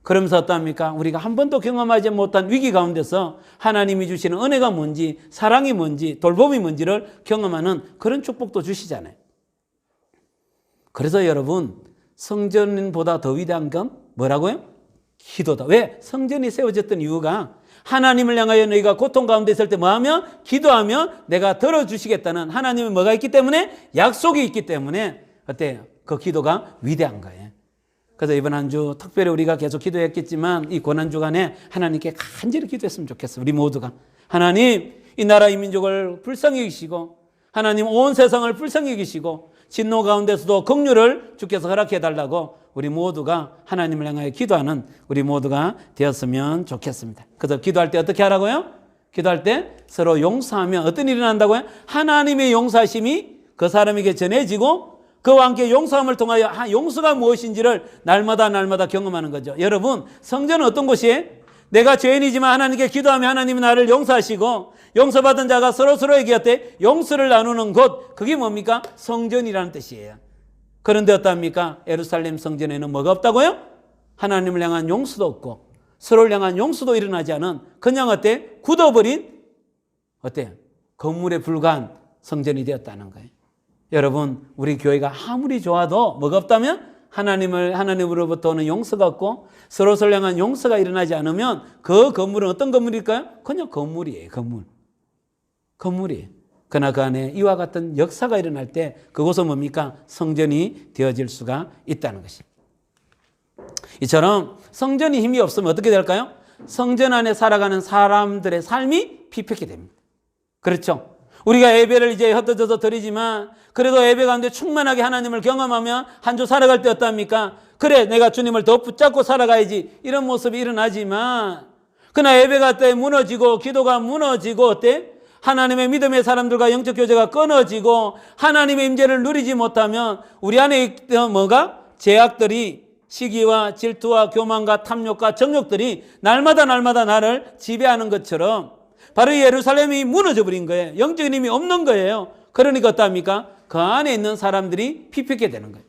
그러면서 어떠합니까? 우리가 한 번도 경험하지 못한 위기 가운데서 하나님이 주시는 은혜가 뭔지, 사랑이 뭔지, 돌봄이 뭔지를 경험하는 그런 축복도 주시잖아요. 그래서 여러분, 성전보다 더 위대한 건 뭐라고요? 기도다. 왜? 성전이 세워졌던 이유가 하나님을 향하여 너희가 고통 가운데 있을 때 뭐하면? 기도하면 내가 들어주시겠다는 하나님의 뭐가 있기 때문에? 약속이 있기 때문에 어때요? 그 기도가 위대한 거예요. 그래서 이번 한 주 특별히 우리가 계속 기도했겠지만 이 고난주간에 하나님께 간절히 기도했으면 좋겠어요. 우리 모두가. 하나님, 이 나라 이 민족을 불쌍히 여기시고 하나님 온 세상을 불쌍히 여기시고 진노 가운데서도 긍휼을 주께서 허락해 달라고 우리 모두가 하나님을 향하여 기도하는 우리 모두가 되었으면 좋겠습니다. 그래서 기도할 때 어떻게 하라고요? 기도할 때 서로 용서하면 어떤 일이 난다고요? 하나님의 용서하심이 그 사람에게 전해지고 그와 함께 용서함을 통하여 용서가 무엇인지를 날마다 경험하는 거죠. 여러분, 성전은 어떤 곳이에요? 내가 죄인이지만 하나님께 기도하면 하나님이 나를 용서하시고 용서받은 자가 서로에게 어때? 용서를 나누는 곳, 그게 뭡니까? 성전이라는 뜻이에요. 그런데 어떻습니까? 예루살렘 성전에는 뭐가 없다고요? 하나님을 향한 용서도 없고 서로를 향한 용서도 일어나지 않은 그냥 어때? 굳어버린 어때? 건물에 불과한 성전이 되었다는 거예요. 여러분, 우리 교회가 아무리 좋아도 뭐가 없다면 하나님으로부터 오는 용서가 없고 서로를 향한 용서가 일어나지 않으면 그 건물은 어떤 건물일까요? 그냥 건물이에요. 건물이에요. 그러나 그 안에 이와 같은 역사가 일어날 때 그곳은 뭡니까? 성전이 되어질 수가 있다는 것입니다. 이처럼 성전이 힘이 없으면 어떻게 될까요? 성전 안에 살아가는 사람들의 삶이 피폐게 됩니다. 그렇죠? 우리가 예배를 이제 흩어져서 드리지만 그래도 예배 가운데 충만하게 하나님을 경험하며 한 주 살아갈 때 어떻습니까? 그래, 내가 주님을 더 붙잡고 살아가야지, 이런 모습이 일어나지만 그러나 예배가 때 무너지고 기도가 무너지고 어때? 하나님의 믿음의 사람들과 영적 교제가 끊어지고 하나님의 임재를 누리지 못하면 우리 안에 있던 뭐가? 죄악들이, 시기와 질투와 교만과 탐욕과 정욕들이 날마다 나를 지배하는 것처럼 바로 이 예루살렘이 무너져 버린 거예요. 영적인 힘이 없는 거예요. 그러니까 어떻습니까? 그 안에 있는 사람들이 피폐게 되는 거예요.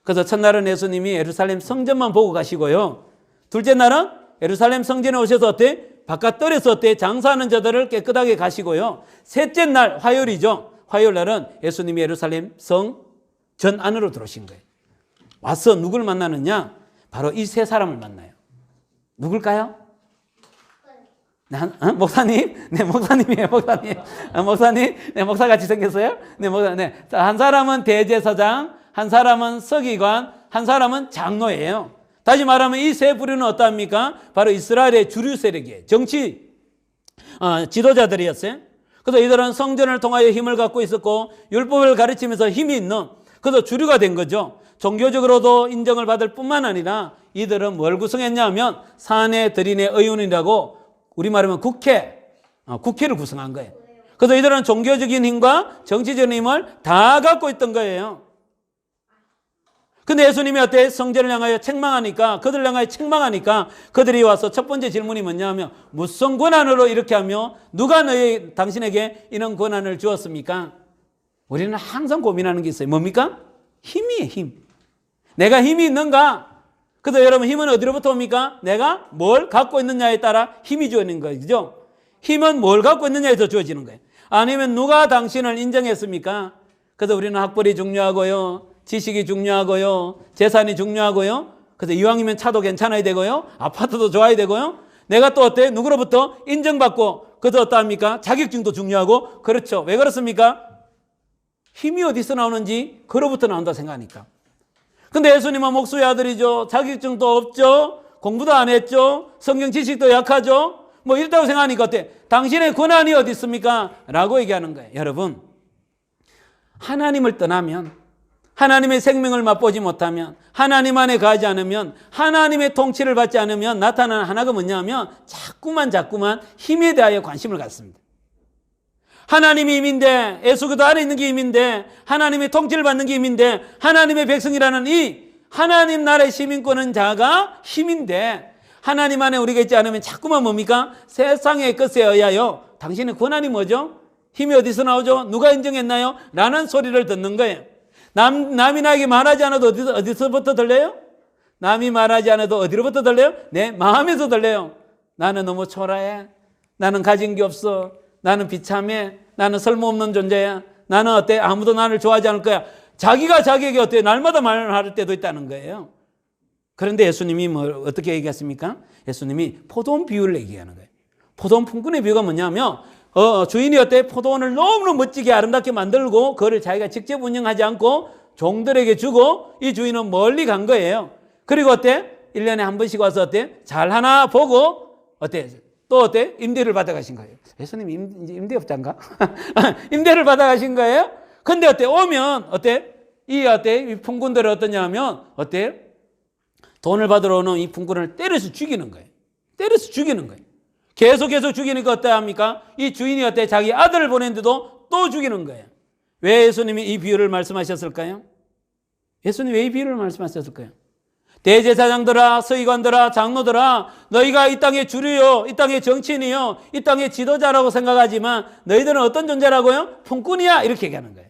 그래서 첫날은 예수님이 예루살렘 성전만 보고 가시고요. 둘째 날은 예루살렘 성전에 오셔서 어때? 바깥 뜰에서 어때? 장사하는 자들을 깨끗하게 가시고요. 셋째 날 화요일이죠. 화요일 날은 예수님이 예루살렘 성전 안으로 들어오신 거예요. 와서 누굴 만나느냐? 바로 이 세 사람을 만나요. 누굴까요? 목사님? 네, 목사님이에요, 목사님. 목사님? 네, 목사같이 생겼어요? 네, 목사님. 네. 한 사람은 대제사장, 한 사람은 서기관, 한 사람은 장로예요. 다시 말하면 이 세 부류는 어떠합니까? 바로 이스라엘의 주류 세력이에요. 정치, 지도자들이었어요. 그래서 이들은 성전을 통하여 힘을 갖고 있었고, 율법을 가르치면서 힘이 있는, 그래서 주류가 된 거죠. 종교적으로도 인정을 받을 뿐만 아니라 이들은 뭘 구성했냐 하면 사내 들인의 의원이라고 우리 말하면 국회를 구성한 거예요. 그래서 이들은 종교적인 힘과 정치적인 힘을 다 갖고 있던 거예요. 근데 예수님이 어때? 성전을 향하여 책망하니까, 그들을 향하여 책망하니까 그들이 와서 첫 번째 질문이 뭐냐 하면 무슨 권한으로 이렇게 하며 누가 당신에게 이런 권한을 주었습니까? 우리는 항상 고민하는 게 있어요. 뭡니까? 힘이에요, 힘. 내가 힘이 있는가? 그래서 여러분, 힘은 어디로부터 옵니까? 내가 뭘 갖고 있느냐에 따라 힘이 주어지는 거예요. 그죠? 힘은 뭘 갖고 있느냐에서 주어지는 거예요. 아니면 누가 당신을 인정했습니까? 그래서 우리는 학벌이 중요하고요. 지식이 중요하고요. 재산이 중요하고요. 그래서 이왕이면 차도 괜찮아야 되고요. 아파트도 좋아야 되고요. 내가 또 어때? 누구로부터 인정받고 그것도 어떠합니까? 자격증도 중요하고. 그렇죠. 왜 그렇습니까? 힘이 어디서 나오는지 그로부터 나온다 생각하니까. 근데 예수님은 목수의 아들이죠. 자격증도 없죠. 공부도 안 했죠. 성경 지식도 약하죠. 뭐 이렇다고 생각하니까 어때? 당신의 권한이 어디 있습니까? 라고 얘기하는 거예요. 여러분, 하나님을 떠나면, 하나님의 생명을 맛보지 못하면, 하나님 안에 가지 않으면, 하나님의 통치를 받지 않으면 나타나는 하나가 뭐냐면 자꾸만 힘에 대하여 관심을 갖습니다. 하나님이 힘인데, 예수 그리스도 안에 있는 게 힘인데, 하나님의 통치를 받는 게 힘인데, 하나님의 백성이라는 이 하나님 나라의 시민권은 자가 힘인데, 하나님 안에 우리가 있지 않으면 자꾸만 뭡니까? 세상의 것에 의하여 당신의 권한이 뭐죠? 힘이 어디서 나오죠? 누가 인정했나요? 라는 소리를 듣는 거예요. 남이 나에게 말하지 않아도 어디서부터 들려요? 남이 말하지 않아도 어디로부터 들려요? 내 마음에서 들려요. 나는 너무 초라해. 나는 가진 게 없어. 나는 비참해. 나는 쓸모없는 존재야. 나는 어때? 아무도 나를 좋아하지 않을 거야. 자기가 자기에게 어때? 날마다 말할 때도 있다는 거예요. 그런데 예수님이 어떻게 얘기했습니까? 예수님이 포도원 비유를 얘기하는 거예요. 포도원 품꾼의 비유가 뭐냐면 주인이 어때? 포도원을 너무너무 멋지게 아름답게 만들고 그거를 자기가 직접 운영하지 않고 종들에게 주고 이 주인은 멀리 간 거예요. 그리고 어때? 1년에 한 번씩 와서 어때? 잘 하나 보고 어때? 또 어때? 임대를 받아가신 거예요. 예수님 임대업자인가? 임대를 받아가신 거예요. 근데 어때? 오면 어때? 이 품꾼들은 어떠냐면 어때? 돈을 받으러 오는 이 품꾼을 때려서 죽이는 거예요. 때려서 죽이는 거예요. 계속 죽이니까 어떠합니까? 이 주인이 어때? 자기 아들을 보냈는데도 또 죽이는 거예요. 왜 예수님이 이 비유를 말씀하셨을까요? 예수님이 왜 이 비유를 말씀하셨을까요? 대제사장들아, 서기관들아, 장로들아, 너희가 이 땅의 주류요, 이 땅의 정치인이요, 이 땅의 지도자라고 생각하지만 너희들은 어떤 존재라고요? 품꾼이야. 이렇게 얘기하는 거예요.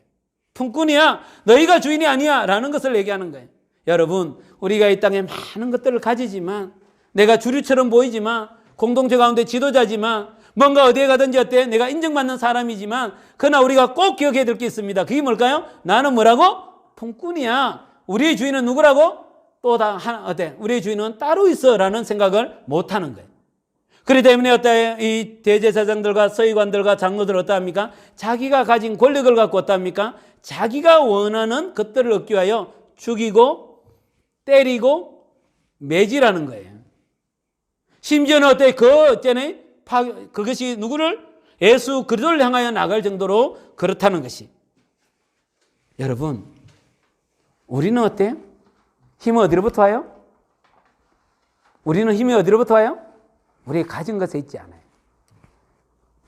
품꾼이야. 너희가 주인이 아니야. 라는 것을 얘기하는 거예요. 여러분, 우리가 이 땅에 많은 것들을 가지지만, 내가 주류처럼 보이지만, 공동체 가운데 지도자지만, 뭔가 어디에 가든지 어때? 내가 인정받는 사람이지만, 그러나 우리가 꼭 기억해야 될 게 있습니다. 그게 뭘까요? 나는 뭐라고? 품꾼이야. 우리의 주인은 누구라고? 또 어때? 우리의 주인은 따로 있어. 라는 생각을 못 하는 거예요. 그렇기 때문에 어때? 이 대제사장들과 서기관들과 장로들 어떠합니까? 자기가 가진 권력을 갖고 어떠합니까? 자기가 원하는 것들을 얻기 위하여 죽이고, 때리고, 매질하는 거예요. 심지어는 어때? 그것이 누구를? 예수 그리스도를 향하여 나갈 정도로 그렇다는 것이. 여러분, 우리는 어때요? 힘은 어디로부터 와요? 우리는 힘이 어디로부터 와요? 우리가 가진 것에 있지 않아요.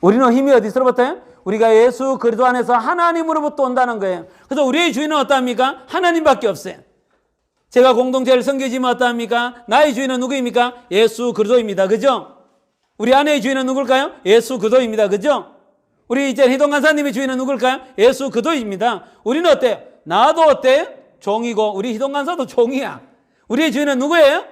우리는 힘이 어디서부터 와요? 우리가 예수 그리스도 안에서 하나님으로부터 온다는 거예요. 그래서 우리의 주인은 어떠합니까? 하나님밖에 없어요. 제가 공동체를 섬기지만 어떠합니까? 나의 주인은 누구입니까? 예수 그리스도입니다. 그죠? 우리 아내의 주인은 누굴까요? 예수 그리스도입니다. 그죠? 우리 이제 희동 간사님의 주인은 누굴까요? 예수 그리스도입니다. 우리는 어때요? 나도 어때요? 종이고 우리 희동 간사도 종이야. 우리의 주인은 누구예요?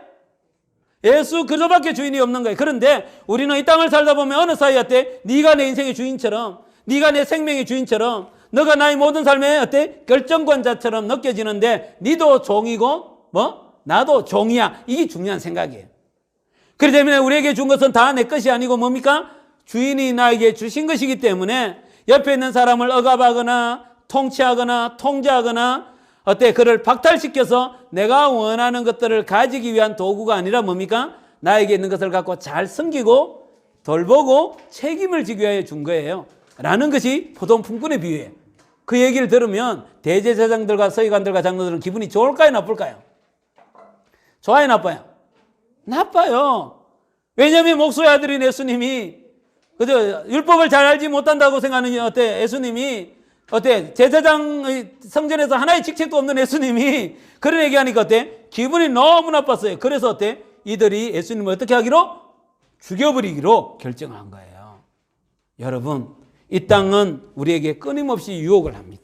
예수 그리스도밖에 주인이 없는 거예요. 그런데 우리는 이 땅을 살다 보면 어느 사이 어때? 네가 내 인생의 주인처럼, 네가 내 생명의 주인처럼, 너가 나의 모든 삶의 어때? 결정권자처럼 느껴지는데 니도 종이고 나도 종이야. 이게 중요한 생각이에요. 그렇기 때문에 우리에게 준 것은 다 내 것이 아니고 뭡니까? 주인이 나에게 주신 것이기 때문에 옆에 있는 사람을 억압하거나 통치하거나 통제하거나 어때? 그를 박탈시켜서 내가 원하는 것들을 가지기 위한 도구가 아니라 뭡니까? 나에게 있는 것을 갖고 잘 섬기고 돌보고 책임을 지기 위해 준 거예요. 라는 것이 포도원 품꾼의 비유예요. 그 얘기를 들으면 대제사장들과 서기관들과 장로들은 기분이 좋을까요? 나쁠까요? 좋아요? 나빠요? 나빠요. 왜냐하면 목수의 아들인 예수님이 그저 율법을 잘 알지 못한다고 생각하는 어때? 예수님이 어때? 제사장 성전에서 하나의 직책도 없는 예수님이 그런 얘기하니까 어때? 기분이 너무 나빴어요. 그래서 어때? 이들이 예수님을 어떻게 하기로? 죽여버리기로 결정한 거예요. 여러분, 이 땅은 우리에게 끊임없이 유혹을 합니다.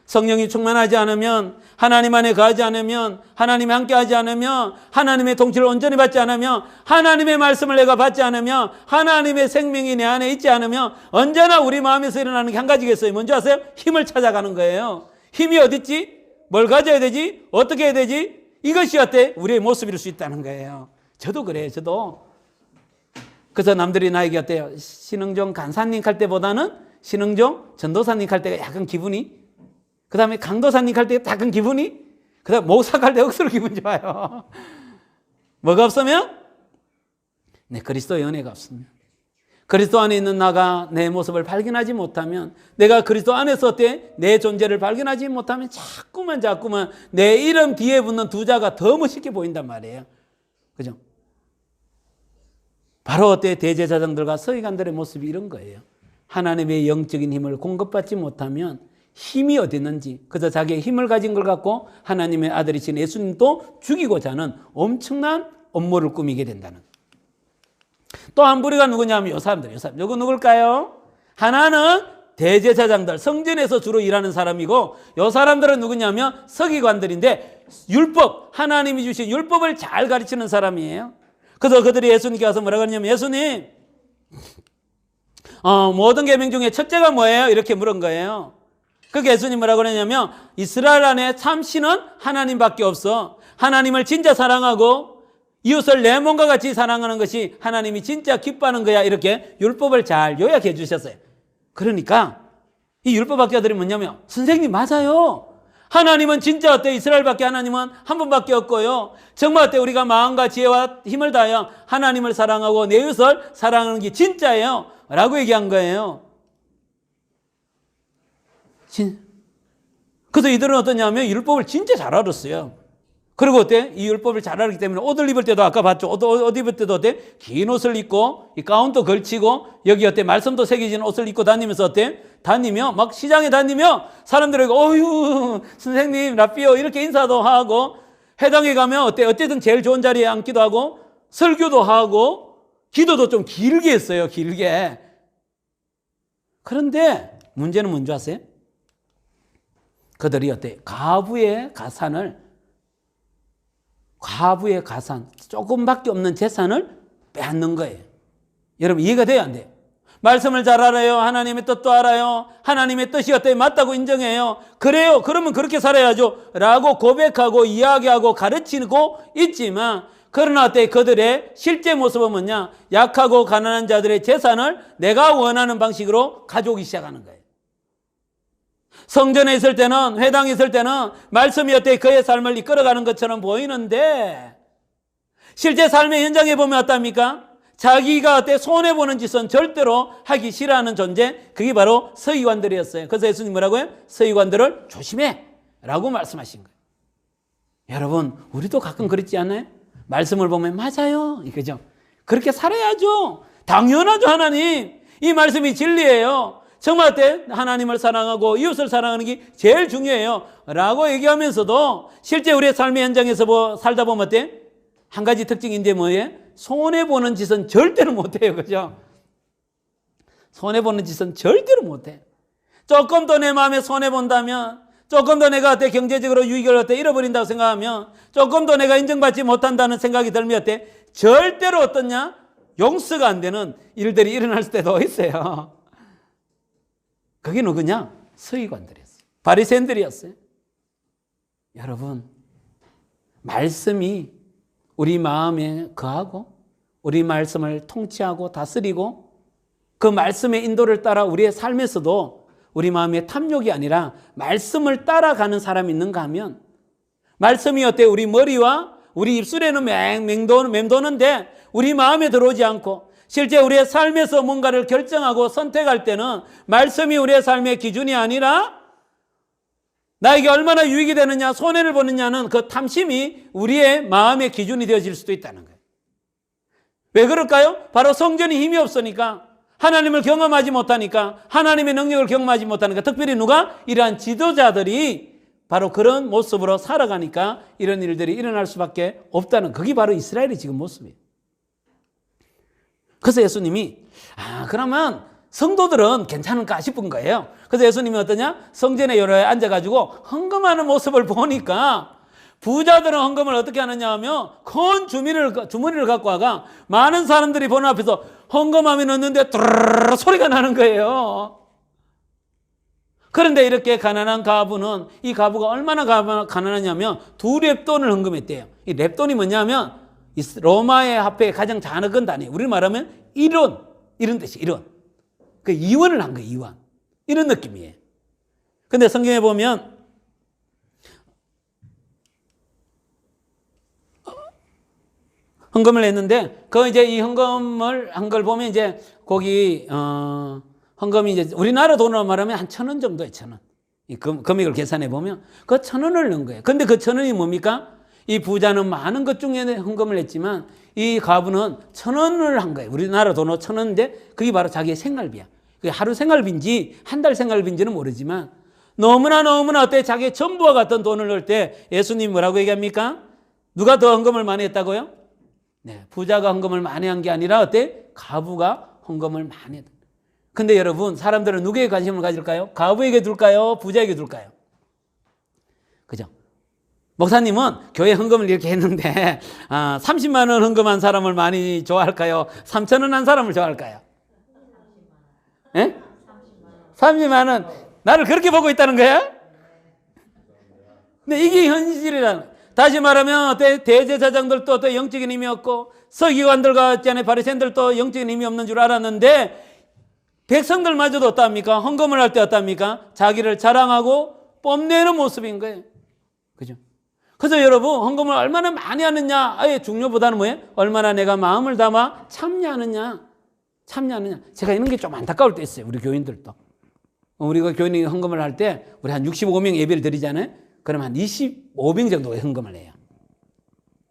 성령이 충만하지 않으면, 하나님 안에 거하지 않으면, 하나님이 함께하지 않으면, 하나님의 통치를 온전히 받지 않으면, 하나님의 말씀을 내가 받지 않으면, 하나님의 생명이 내 안에 있지 않으면 언제나 우리 마음에서 일어나는 게 한 가지겠어요. 뭔지 아세요? 힘을 찾아가는 거예요. 힘이 어딨지? 뭘 가져야 되지? 어떻게 해야 되지? 이것이 어때? 우리의 모습일 수 있다는 거예요. 저도 그래요. 저도. 그래서 남들이 나에게 어때요? 신흥종 간사님 갈 때보다는 신흥종 전도사님 갈 때가 약간 기분이, 그 다음에 강도사님 갈 때 약간 기분이, 그 다음에 목사 갈 때 억수로 기분 좋아요. 뭐가 없으면? 네, 그리스도의 은혜가 없으면. 그리스도 안에 있는 나가 내 모습을 발견하지 못하면, 내가 그리스도 안에서 어때? 내 존재를 발견하지 못하면 자꾸만 내 이름 뒤에 붙는 두 자가 더 멋있게 보인단 말이에요. 그죠? 바로 어때? 대제사장들과 서기관들의 모습이 이런 거예요. 하나님의 영적인 힘을 공급받지 못하면 힘이 어디 있는지, 그래서 자기의 힘을 가진 걸 갖고 하나님의 아들이신 예수님도 죽이고자 하는 엄청난 업무를 꾸미게 된다는 거예요. 또 한 부류가 누구냐면 요 사람들. 요거 누굴까요? 하나는 대제사장들, 성전에서 주로 일하는 사람이고, 요 사람들은 누구냐면 서기관들인데, 율법, 하나님이 주신 율법을 잘 가르치는 사람이에요. 그래서 그들이 예수님께 와서 뭐라고 하냐면, 예수님, 모든 계명 중에 첫째가 뭐예요? 이렇게 물은 거예요. 그게 예수님 뭐라고 그러냐면, 이스라엘 안에 참 신은 하나님밖에 없어. 하나님을 진짜 사랑하고 이웃을 내 몸과 같이 사랑하는 것이 하나님이 진짜 기뻐하는 거야. 이렇게 율법을 잘 요약해 주셨어요. 그러니까 이 율법학자들이 뭐냐면, 선생님 맞아요. 하나님은 진짜 어때? 이스라엘밖에 하나님은 한 분밖에 없고요. 정말 어때? 우리가 마음과 지혜와 힘을 다하여 하나님을 사랑하고 내 이웃을 사랑하는 게 진짜예요. 라고 얘기한 거예요. 그래서 이들은 어떠냐면 율법을 진짜 잘 알았어요. 그리고 어때? 이 율법을 잘 알기 때문에 옷을 입을 때도 아까 봤죠. 옷 입을 때도 어때? 긴 옷을 입고 이 가운도 걸치고 여기 어때? 말씀도 새겨진 옷을 입고 다니면서 어때? 다니며 막 시장에 다니며 사람들에게 어휴 선생님 라삐오 이렇게 인사도 하고, 회당에 가면 어때? 어쨌든 제일 좋은 자리에 앉기도 하고 설교도 하고 기도도 좀 길게 했어요. 길게. 그런데 문제는 뭔지 아세요? 그들이 어때? 과부의 가산, 조금밖에 없는 재산을 빼앗는 거예요. 여러분 이해가 돼요? 안 돼요? 말씀을 잘 알아요. 하나님의 뜻도 알아요. 하나님의 뜻이 어때? 맞다고 인정해요. 그래요. 그러면 그렇게 살아야죠. 라고 고백하고 이야기하고 가르치고 있지만, 그러나 어때? 그들의 실제 모습은 뭐냐? 약하고 가난한 자들의 재산을 내가 원하는 방식으로 가져오기 시작하는 거예요. 성전에 있을 때는, 회당에 있을 때는 말씀이 어때? 그의 삶을 이끌어가는 것처럼 보이는데, 실제 삶의 현장에 보면 어떻습니까? 자기가 어때? 손해보는 짓은 절대로 하기 싫어하는 존재, 그게 바로 서기관들이었어요. 그래서 예수님 뭐라고요? 서기관들을 조심해 라고 말씀하신 거예요. 여러분 우리도 가끔 그렇지 않아요? 말씀을 보면 맞아요, 그죠? 그렇게 살아야죠. 당연하죠. 하나님 이 말씀이 진리예요. 정말 어때? 하나님을 사랑하고 이웃을 사랑하는 게 제일 중요해요 라고 얘기하면서도 실제 우리의 삶의 현장에서 살다 보면 어때? 한 가지 특징인데 뭐예요? 손해보는 짓은 절대로 못해요. 그죠? 손해보는 짓은 절대로 못해. 조금 더 내 마음에 손해본다면, 조금 더 내가 어때? 경제적으로 유익을 어때? 잃어버린다고 생각하면, 조금 더 내가 인정받지 못한다는 생각이 들면 어때? 절대로 어떠냐? 용서가 안 되는 일들이 일어날 때도 있어요. 그게 누구냐? 서기관들이었어요. 바리새인들이었어요. 여러분, 말씀이 우리 마음에 거하고 우리 말씀을 통치하고 다스리고 그 말씀의 인도를 따라 우리의 삶에서도 우리 마음의 탐욕이 아니라 말씀을 따라가는 사람이 있는가 하면, 말씀이 어때? 우리 머리와 우리 입술에는 맴도는데 우리 마음에 들어오지 않고 실제 우리의 삶에서 뭔가를 결정하고 선택할 때는 말씀이 우리의 삶의 기준이 아니라 나에게 얼마나 유익이 되느냐, 손해를 보느냐는 그 탐심이 우리의 마음의 기준이 되어질 수도 있다는 거예요. 왜 그럴까요? 바로 성전이 힘이 없으니까, 하나님을 경험하지 못하니까, 하나님의 능력을 경험하지 못하니까, 특별히 누가? 이러한 지도자들이 바로 그런 모습으로 살아가니까 이런 일들이 일어날 수밖에 없다는, 그게 바로 이스라엘의 지금 모습이에요. 그래서 예수님이 그러면 성도들은 괜찮을까 싶은 거예요. 그래서 예수님이 어떠냐? 성전에 여러에 앉아가지고 헌금하는 모습을 보니까 부자들은 헌금을 어떻게 하느냐 하면 큰 주머니를 갖고 와가 많은 사람들이 보는 앞에서 헌금함이 넣는데 드르르 소리가 나는 거예요. 그런데 이렇게 가난한 가부는 이 가부가 얼마나 가난하냐면 2렙돈을 헌금했대요. 이 렙돈이 뭐냐면 이 로마의 화폐의 가장 작은 단위. 우리 말하면 1원 이런 뜻이 1원. 그 2원을 한 거예요. 2원. 이런 느낌이에요. 근데 성경에 보면 헌금을 했는데 그 이제 이 헌금을 한 걸 보면 이제 거기 헌금이 이제 우리나라 돈으로 말하면 한 1,000원 정도예요. 1,000원. 이 금액을 계산해 보면 그 1,000원을 넣은 거예요. 근데 그 1,000원이 뭡니까? 이 부자는 많은 것 중에 헌금을 했지만 이 가부는 1,000원을 한 거예요. 우리나라 돈으로 1,000원인데 그게 바로 자기의 생활비야. 그게 하루 생활비인지 한 달 생활비인지는 모르지만 너무나 어때 자기의 전부와 같은 돈을 넣을 때 예수님이 뭐라고 얘기합니까? 누가 더 헌금을 많이 했다고요? 네, 부자가 헌금을 많이 한 게 아니라 어때? 가부가 헌금을 많이 했다. 근데 여러분, 사람들은 누구에게 관심을 가질까요? 가부에게 둘까요? 부자에게 둘까요? 그죠? 목사님은 교회 헌금을 이렇게 했는데 30만 원 헌금한 사람을 많이 좋아할까요? 3,000원 한 사람을 좋아할까요? 예? 30만 원. 나를 그렇게 보고 있다는 거야? 근데 이게 현실이라는. 다시 말하면 대제사장들도 또 영적인 힘이 없고 서기관들과 바리새인들도 영적인 힘이 없는 줄 알았는데 백성들마저도 어떠합니까? 헌금을 할 때 어떠합니까? 자기를 자랑하고 뽐내는 모습인 거예요. 그죠? 그래서 여러분, 헌금을 얼마나 많이 하느냐의 중요보다는 뭐예요? 얼마나 내가 마음을 담아 참여하느냐. 제가 이런 게 좀 안타까울 때 있어요. 우리 교인들도. 우리가 교인이 헌금을 할 때 우리 한 65명 예배를 드리잖아요. 그럼 한 25명 정도 헌금을 해요.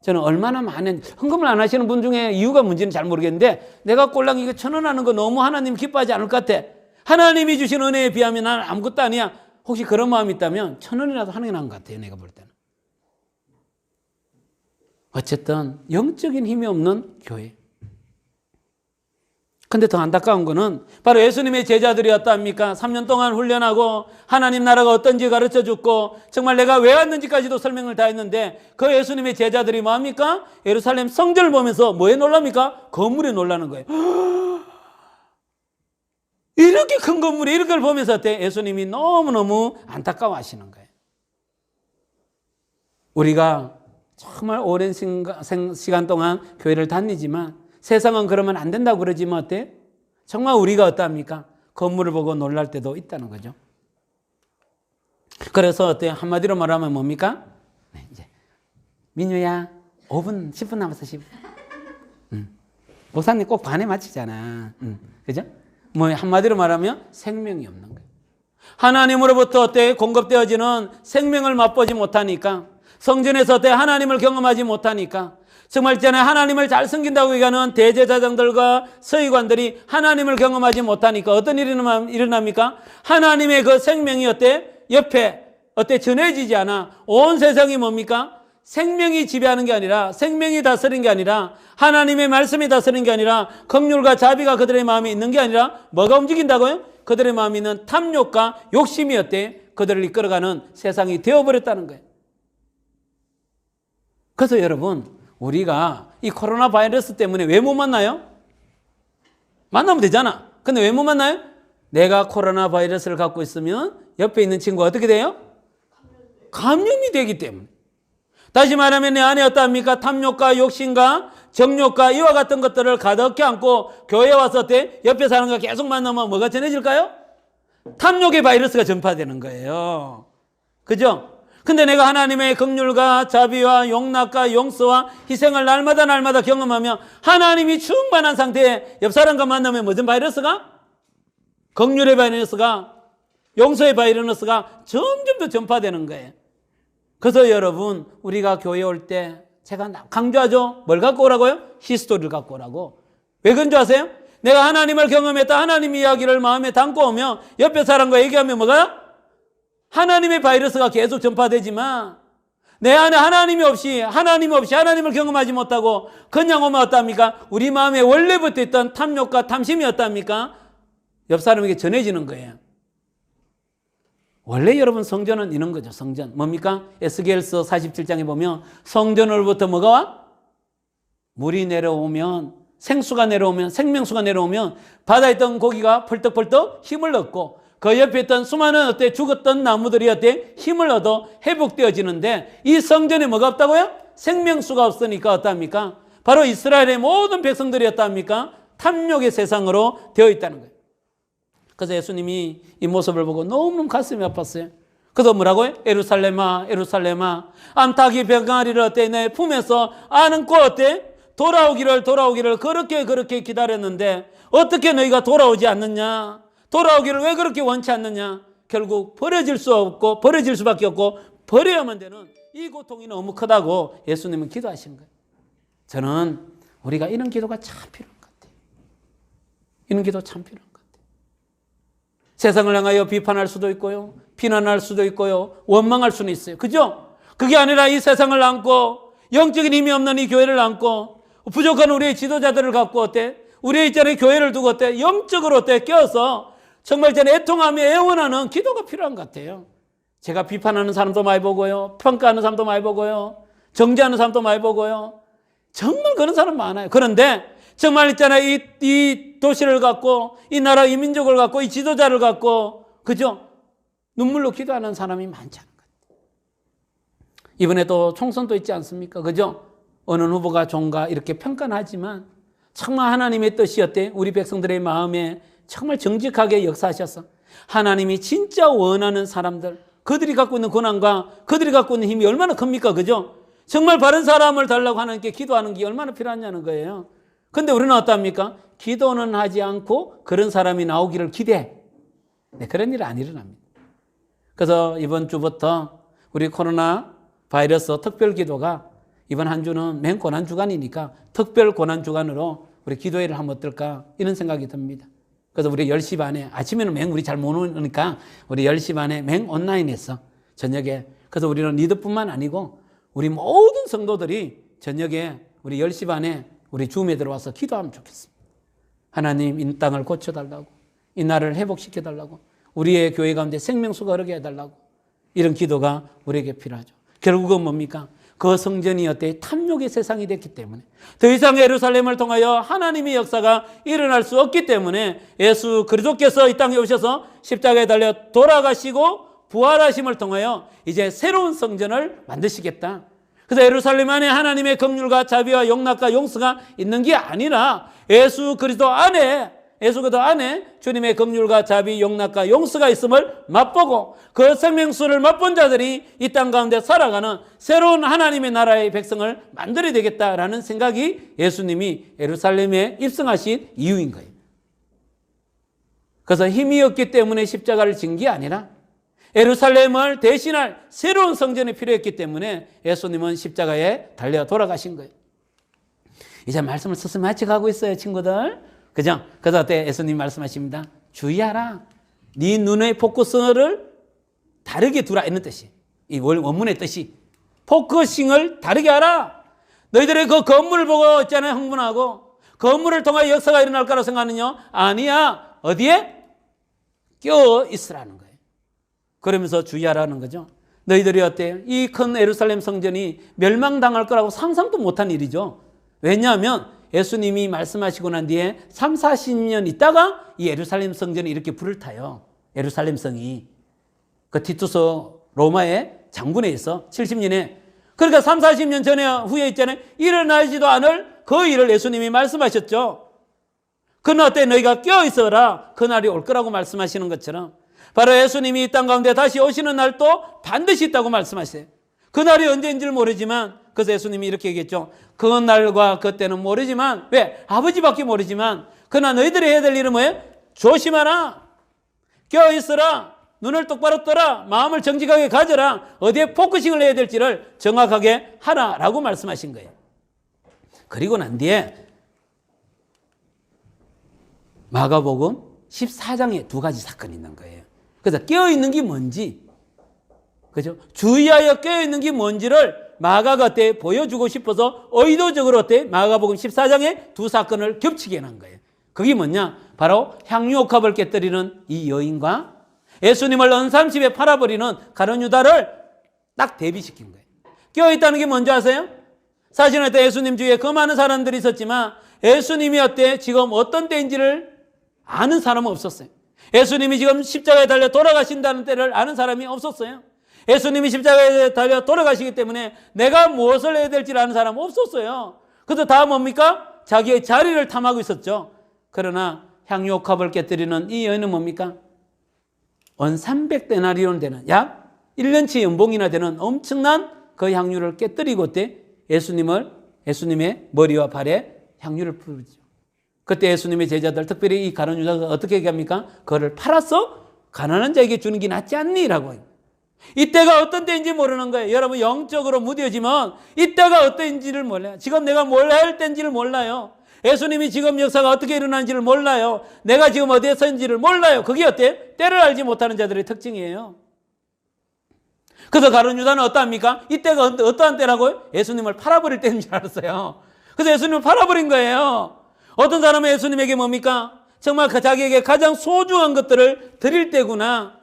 저는 얼마나 많은 헌금을 안 하시는 분 중에 이유가 뭔지는 잘 모르겠는데 내가 꼴랑 이거 1,000원 하는 거 너무 하나님 기뻐하지 않을 것 같아. 하나님이 주신 은혜에 비하면 나는 아무것도 아니야. 혹시 그런 마음이 있다면 1,000원이라도 하는 게 나은 것 같아요. 내가 볼 때는. 어쨌든 영적인 힘이 없는 교회. 근데 더 안타까운 거는 바로 예수님의 제자들이 어떠합니까? 3년 동안 훈련하고 하나님 나라가 어떤지 가르쳐줬고 정말 내가 왜 왔는지까지도 설명을 다 했는데 그 예수님의 제자들이 뭐합니까? 예루살렘 성전을 보면서 뭐에 놀랍니까? 건물에 놀라는 거예요. 이렇게 큰 건물이 이런 걸 보면서 어때? 예수님이 너무너무 안타까워 하시는 거예요. 우리가 정말 오랜 시간 동안 교회를 다니지만 세상은 그러면 안 된다고 그러지만 어때? 정말 우리가 어떠합니까? 건물을 보고 놀랄 때도 있다는 거죠. 그래서 어때요? 한마디로 말하면 뭡니까? 네, 이제 민유야 5분 10분 남았어 10분. 목사님 꼭 반에 맞히잖아. 그죠? 뭐 한마디로 말하면 생명이 없는 거예요. 하나님으로부터 어때? 공급되어지는 생명을 맛보지 못하니까 성전에서 어때? 하나님을 경험하지 못하니까 정말 있잖아요. 하나님을 잘 섬긴다고 얘기하는 대제사장들과 서기관들이 하나님을 경험하지 못하니까 어떤 일이 일어납니까? 하나님의 그 생명이 어때? 옆에 어때? 전해지지 않아. 온 세상이 뭡니까? 생명이 지배하는 게 아니라 생명이 다스리는 게 아니라 하나님의 말씀이 다스리는 게 아니라 긍휼과 자비가 그들의 마음에 있는 게 아니라 뭐가 움직인다고요? 그들의 마음에 있는 탐욕과 욕심이 어때? 그들을 이끌어가는 세상이 되어버렸다는 거예요. 그래서 여러분 우리가 이 코로나 바이러스 때문에 왜 못 만나요? 만나면 되잖아. 근데 왜 못 만나요? 내가 코로나 바이러스를 갖고 있으면 옆에 있는 친구가 어떻게 돼요? 감염이 되기 때문에. 다시 말하면 내 안에 어떠합니까? 탐욕과 욕심과 정욕과 이와 같은 것들을 가득히 안고 교회에 와서 어때? 옆에 사람과 계속 만나면 뭐가 전해질까요? 탐욕의 바이러스가 전파되는 거예요. 그죠? 근데 내가 하나님의 긍휼과 자비와 용납과 용서와 희생을 날마다 경험하며 하나님이 충만한 상태에 옆 사람과 만나면 무슨 바이러스가? 긍휼의 바이러스가, 용서의 바이러스가 점점 더 전파되는 거예요. 그래서 여러분 우리가 교회에 올 때 제가 강조하죠. 뭘 갖고 오라고요? 히스토리를 갖고 오라고. 왜 그런 줄 아세요? 내가 하나님을 경험했다. 하나님 이야기를 마음에 담고 오면 옆에 사람과 얘기하면 뭐가? 하나님의 바이러스가 계속 전파되지만 내 안에 하나님이 없이 하나님을 경험하지 못하고 그냥 오면 어떠합니까? 우리 마음에 원래부터 있던 탐욕과 탐심이 어떠합니까? 옆 사람에게 전해지는 거예요. 원래 여러분 성전은 이런 거죠. 성전 뭡니까? 에스겔서 47장에 보면 성전으로부터 뭐가 와? 물이 내려오면 생수가 내려오면 생명수가 내려오면 바다에 있던 고기가 펄떡펄떡 힘을 얻고 그 옆에 있던 수많은 어때 죽었던 나무들이 어때 힘을 얻어 회복되어지는데 이 성전에 뭐가 없다고요? 생명수가 없으니까 어떠합니까? 바로 이스라엘의 모든 백성들이 어떠합니까? 탐욕의 세상으로 되어 있다는 거예요. 그래서 예수님이 이 모습을 보고 너무너무 가슴이 아팠어요. 그래서 뭐라고요? 에루살렘아 에루살렘아 암탉이 병아리를 어때 내 품에서 안고 어때 돌아오기를 그렇게 기다렸는데 어떻게 너희가 돌아오지 않느냐? 돌아오기를 왜 그렇게 원치 않느냐? 결국 버려질 수밖에 없고 버려야만 되는 이 고통이 너무 크다고 예수님은 기도하신 거예요. 저는 우리가 이런 기도가 참 필요한 것 같아요. 이런 기도 참 필요한 것 같아요. 세상을 향하여 비판할 수도 있고요. 비난할 수도 있고요. 원망할 수는 있어요. 그죠? 그게 아니라 이 세상을 안고 영적인 힘이 없는 이 교회를 안고 부족한 우리의 지도자들을 갖고 어때? 우리의 있잖아요. 교회를 두고 어때? 영적으로 어때? 껴서 정말 저는 애통하며 애원하는 기도가 필요한 것 같아요. 제가 비판하는 사람도 많이 보고요. 평가하는 사람도 많이 보고요. 정죄하는 사람도 많이 보고요. 정말 그런 사람 많아요. 그런데 정말 있잖아요. 이 도시를 갖고 이 나라 이 민족을 갖고 이 지도자를 갖고 그죠? 눈물로 기도하는 사람이 많지 않은 것 같아요. 이번에도 총선도 있지 않습니까? 그죠? 어느 후보가 좋은가 이렇게 평가는 하지만 정말 하나님의 뜻이 어때? 우리 백성들의 마음에 정말 정직하게 역사하셔서 하나님이 진짜 원하는 사람들 그들이 갖고 있는 고난과 그들이 갖고 있는 힘이 얼마나 큽니까? 그죠? 정말 바른 사람을 달라고 하나님께 기도하는 게 얼마나 필요하냐는 거예요. 근데 우리는 어떻습니까? 기도는 하지 않고 그런 사람이 나오기를 기대해. 네, 그런 일은 안 일어납니다. 그래서 이번 주부터 우리 코로나 바이러스 특별 기도가 이번 한 주는 맹 고난 주간이니까 특별 고난 주간으로 우리 기도회를 하면 어떨까 이런 생각이 듭니다. 그래서 우리 10시 반에 아침에는 맹 우리 잘 못 오니까 우리 10시 반에 맹 온라인에서 저녁에 그래서 우리는 리더뿐만 아니고 우리 모든 성도들이 저녁에 우리 10시 반에 우리 줌에 들어와서 기도하면 좋겠습니다. 하나님 이 땅을 고쳐달라고 이 나라를 회복시켜달라고 우리의 교회 가운데 생명수가 흐르게 해달라고 이런 기도가 우리에게 필요하죠. 결국은 뭡니까? 그 성전이 어때? 탐욕의 세상이 됐기 때문에 더 이상 예루살렘을 통하여 하나님의 역사가 일어날 수 없기 때문에 예수 그리스도께서 이 땅에 오셔서 십자가에 달려 돌아가시고 부활하심을 통하여 이제 새로운 성전을 만드시겠다. 그래서 예루살렘 안에 하나님의 긍휼과 자비와 용납과 용서가 있는 게 아니라 예수 그리스도 안에 주님의 긍휼과 자비, 용납과 용서가 있음을 맛보고 그 생명수를 맛본 자들이 이 땅 가운데 살아가는 새로운 하나님의 나라의 백성을 만들어야 되겠다라는 생각이 예수님이 예루살렘에 입성하신 이유인 거예요. 그래서 힘이 없기 때문에 십자가를 진 게 아니라 예루살렘을 대신할 새로운 성전이 필요했기 때문에 예수님은 십자가에 달려 돌아가신 거예요. 이제 말씀을 스스마치 가고 있어요, 친구들. 그죠? 그래서 그때 예수님 말씀하십니다. 주의하라. 네 눈의 포커스를 다르게 두라 이런 뜻이. 이 원문의 뜻이 포커싱을 다르게 하라. 너희들의 그 건물을 보고 있잖아요. 흥분하고 건물을 통하여 역사가 일어날 거라고 생각하느냐? 아니야. 어디에? 껴 있으라는 거예요. 그러면서 주의하라는 거죠. 너희들이 어때요? 이 큰 예루살렘 성전이 멸망당할 거라고 상상도 못한 일이죠. 왜냐하면 예수님이 말씀하시고 난 뒤에 3, 40년 있다가 이 예루살렘 성전이 이렇게 불을 타요. 예루살렘 성이. 그 티투스 로마의 장군에 있어 70년에. 그러니까 3, 40년 전에 후에 있잖아요. 일어나지도 않을 그 일을 예수님이 말씀하셨죠. 그날 때 너희가 껴있어라. 그날이 올 거라고 말씀하시는 것처럼 바로 예수님이 이 땅 가운데 다시 오시는 날도 반드시 있다고 말씀하세요. 그날이 언제인지를 모르지만 그래서 예수님이 이렇게 얘기했죠. 그날과 그때는 모르지만 왜? 아버지밖에 모르지만 그러나 너희들이 해야 될 일은 뭐예요? 조심하라. 껴있어라. 눈을 똑바로 떠라. 마음을 정직하게 가져라. 어디에 포커싱을 해야 될지를 정확하게 하라라고 말씀하신 거예요. 그리고 난 뒤에 마가복음 14장에 두 가지 사건이 있는 거예요. 그래서 깨어있는 게 뭔지, 그죠? 주의하여 깨어있는 게 뭔지를 마가가 어때 보여주고 싶어서 의도적으로 어때 마가복음 14장에 두 사건을 겹치게 해놓은 거예요. 그게 뭐냐? 바로 향유옥합을 깨뜨리는 이 여인과 예수님을 언삼십에 팔아버리는 가룟 유다를 딱 대비시킨 거예요. 깨어있다는 게 뭔지 아세요? 사실은 그때 예수님 주위에 그 많은 사람들이 있었지만 예수님이 어때 지금 어떤 때인지를 아는 사람은 없었어요. 예수님이 지금 십자가에 달려 돌아가신다는 때를 아는 사람이 없었어요. 예수님이 십자가에 달려 돌아가시기 때문에 내가 무엇을 해야 될지를 아는 사람은 없었어요. 그래서 다 뭡니까? 자기의 자리를 탐하고 있었죠. 그러나 향유 옥합을 깨뜨리는 이 여인은 뭡니까? 원 300데나리온 되는 약 1년치 연봉이나 되는 엄청난 그 향유를 깨뜨리고 그때 예수님의 머리와 발에 향유를 부르죠. 그때 예수님의 제자들, 특별히 이 가룟 유다가 어떻게 얘기합니까? 그거를 팔아서 가난한 자에게 주는 게 낫지 않니? 라고 해요. 이때가 어떤 때인지 모르는 거예요. 여러분 영적으로 무뎌지면 이때가 어떤 때인지를 몰라요. 지금 내가 뭘 할 때인지를 몰라요. 예수님이 지금 역사가 어떻게 일어나는지를 몰라요. 내가 지금 어디에 서인지를 몰라요. 그게 어때요? 때를 알지 못하는 자들의 특징이에요. 그래서 가룟 유다는 어떠합니까? 이때가 어떠한 때라고요? 예수님을 팔아버릴 때인 줄 알았어요. 그래서 예수님을 팔아버린 거예요. 어떤 사람은 예수님에게 뭡니까? 정말 자기에게 가장 소중한 것들을 드릴 때구나.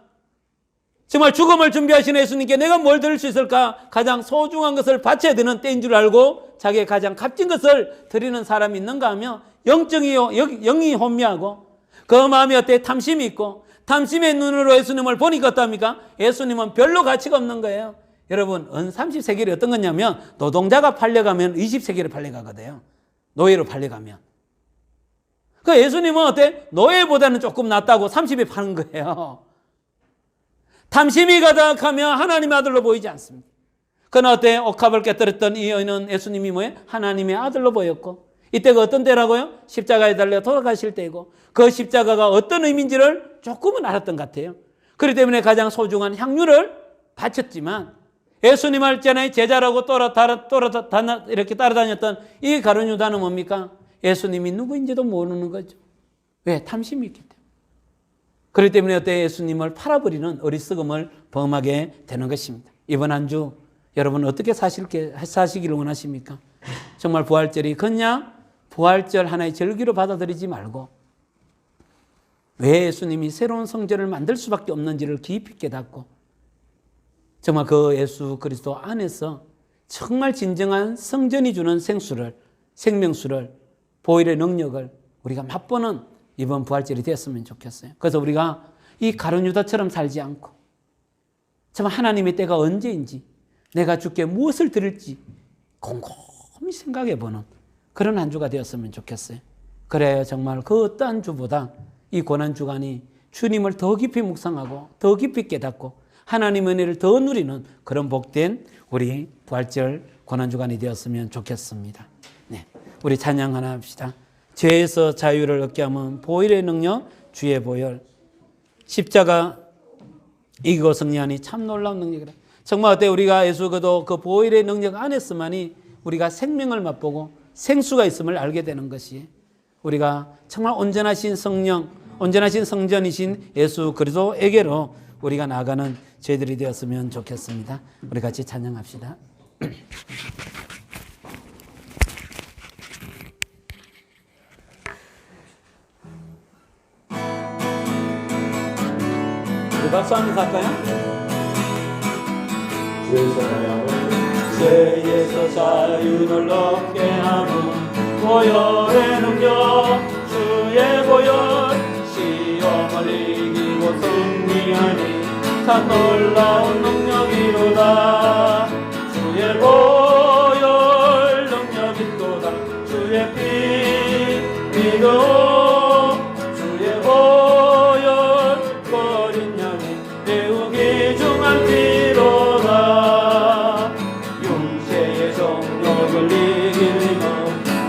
정말 죽음을 준비하시는 예수님께 내가 뭘 드릴 수 있을까? 가장 소중한 것을 바쳐야 되는 때인 줄 알고 자기의 가장 값진 것을 드리는 사람이 있는가 하면 영이 혼미하고 그 마음이 어때? 탐심이 있고 탐심의 눈으로 예수님을 보니까 어떡합니까? 예수님은 별로 가치가 없는 거예요. 여러분, 은 30세겔이 어떤 거냐면 노동자가 팔려가면 20세겔이 팔려가거든요. 노예로 팔려가면. 그 예수님은 어때? 노예보다는 조금 낫다고 30에 파는 거예요. 탐심이 가득하면 하나님의 아들로 보이지 않습니다. 그러나 어때? 옥합을 깨뜨렸던 이 여인은 예수님이 뭐예요? 하나님의 아들로 보였고 이때가 어떤 때라고요? 십자가에 달려 돌아가실 때이고 그 십자가가 어떤 의미인지를 조금은 알았던 것 같아요. 그렇기 때문에 가장 소중한 향유를 바쳤지만 예수님을 있잖아요. 제자라고 이렇게 따라다녔던 이 가룟 유다는 뭡니까? 예수님이 누구인지도 모르는 거죠. 왜? 탐심이 있기 때문에. 그렇기 때문에 어때? 예수님을 팔아버리는 어리석음을 범하게 되는 것입니다. 이번 한 주 여러분 어떻게 사시기를 원하십니까? 정말 부활절이 그냥 부활절 하나의 절기로 받아들이지 말고 왜 예수님이 새로운 성전을 만들 수밖에 없는지를 깊이 깨닫고 정말 그 예수 그리스도 안에서 정말 진정한 성전이 주는 생명수를 보혈의 능력을 우리가 맛보는 이번 부활절이 되었으면 좋겠어요. 그래서 우리가 이 가룟 유다처럼 살지 않고 정말 하나님의 때가 언제인지 내가 주께 무엇을 드릴지 곰곰이 생각해보는 그런 한 주가 되었으면 좋겠어요. 그래야 정말 그 어떠한 주보다 이 고난주간이 주님을 더 깊이 묵상하고 더 깊이 깨닫고 하나님의 은혜를 더 누리는 그런 복된 우리 부활절 고난주간이 되었으면 좋겠습니다. 네, 우리 찬양 하나 합시다. 죄에서 자유를 얻게 하면 보혈의 능력 주의 보혈 십자가 이기고 승리하니 참 놀라운 능력이라. 정말 어때? 우리가 예수 그 보혈의 능력 안에서만이 우리가 생명을 맛보고 생수가 있음을 알게 되는 것이 우리가 정말 온전하신 성령, 온전하신 성전이신 예수 그리스도에게로 우리가 나아가는 저희들이 되었으면 좋겠습니다. 우리 같이 찬양합시다. 우리 박수하면서 할까요? 죄에서 자유를 얻게 하는 보혈의 능력 주의 보혈 시험을 이기고 승리하니 참 놀라운 능력이로다. 주의 보혈 능력이로다. 주의 피 믿어 주의 보혈 버린 양이 매우 귀중한 피로다. 육체의 정욕을 이기는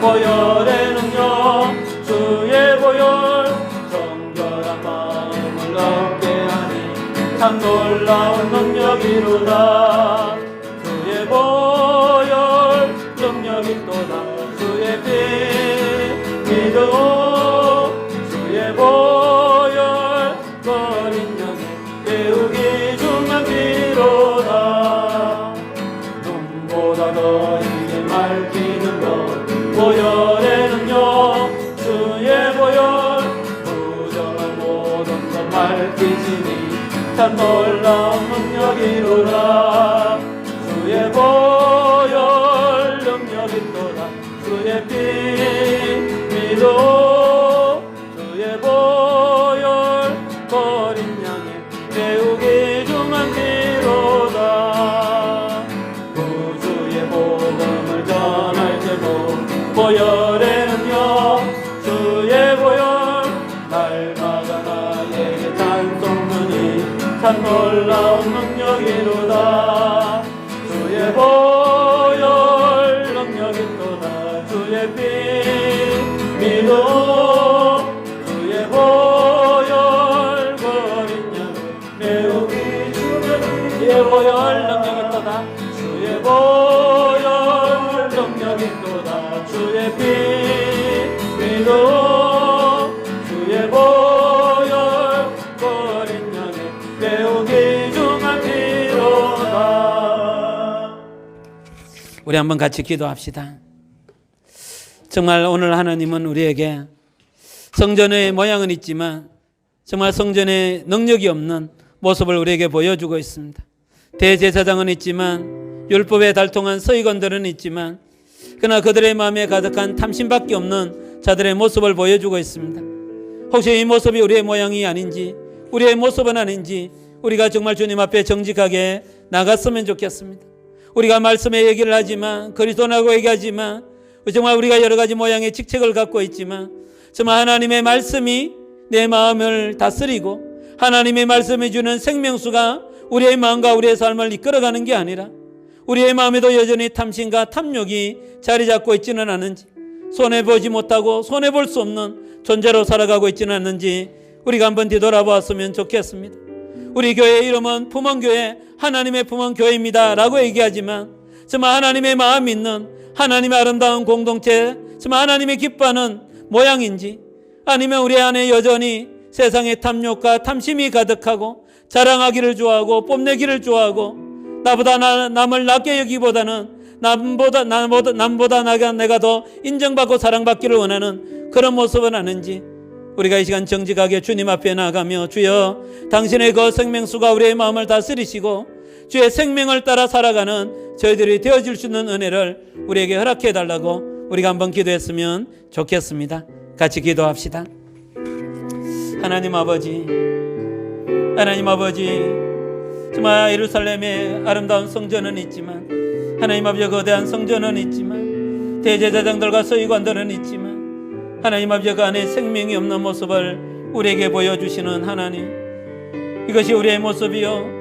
보혈의 능력 주의 보혈 정결한 마음을 얻게 하니 참 놀라운 능력이로다. 주의 보혈 능력이로다. 주의 피 믿어 주의 보혈 버린 양이 매우 귀중한 피로다. 눈보다 더 이게 맑히는 것 보혈의 능력 주의 보혈 부정한 모든 것 맑히시니 참 놀라운 능력이로다. 주의 보혈 능력이로다. 주의 피 믿어 주의 보혈 참 놀라운 능력이로다. 주의 보혈 능력이 또다. 주의 피 믿어 주의 보혈 버린 양 매우 귀중한 주의 보혈 능력이 또다. 주의 보혈 능력이 또다. 주의 피 믿어 주의 보혈 버린 양의 매우 귀중한 피로다. 우리 한번 같이 기도합시다. 정말 오늘 하나님은 우리에게 성전의 모양은 있지만 정말 성전의 능력이 없는 모습을 우리에게 보여주고 있습니다. 대제사장은 있지만 율법에 달통한 서기관들은 있지만 그러나 그들의 마음에 가득한 탐심밖에 없는 자들의 모습을 보여주고 있습니다. 혹시 이 모습이 우리의 모양이 아닌지, 우리의 모습은 아닌지 우리가 정말 주님 앞에 정직하게 나갔으면 좋겠습니다. 우리가 말씀의 얘기를 하지만, 그리스도라고 얘기하지만, 정말 우리가 여러 가지 모양의 직책을 갖고 있지만 정말 하나님의 말씀이 내 마음을 다스리고 하나님의 말씀이 주는 생명수가 우리의 마음과 우리의 삶을 이끌어가는 게 아니라 우리의 마음에도 여전히 탐심과 탐욕이 자리 잡고 있지는 않은지, 손해보지 못하고 손해볼 수 없는 존재로 살아가고 있지는 않는지 우리가 한번 뒤돌아보았으면 좋겠습니다. 우리 교회의 이름은 품원교회, 하나님의 품원교회입니다 라고 얘기하지만 정말 하나님의 마음이 있는 하나님의 아름다운 공동체, 정말 하나님의 기뻐하는 모양인지, 아니면 우리 안에 여전히 세상의 탐욕과 탐심이 가득하고 자랑하기를 좋아하고 뽐내기를 좋아하고 남을 낮게 여기보다는 남보다 내가 더 인정받고 사랑받기를 원하는 그런 모습은 아닌지 우리가 이 시간 정직하게 주님 앞에 나가며 주여 당신의 그 생명수가 우리의 마음을 다스리시고 주의 생명을 따라 살아가는 저희들이 되어질 수 있는 은혜를 우리에게 허락해 달라고 우리가 한번 기도했으면 좋겠습니다. 같이 기도합시다. 하나님 아버지, 정말 예루살렘의 아름다운 성전은 있지만, 하나님 아버지 거대한 성전은 있지만, 대제사장들과 서기관들은 있지만, 하나님 아버지 그 안에 생명이 없는 모습을 우리에게 보여주시는 하나님, 이것이 우리의 모습이요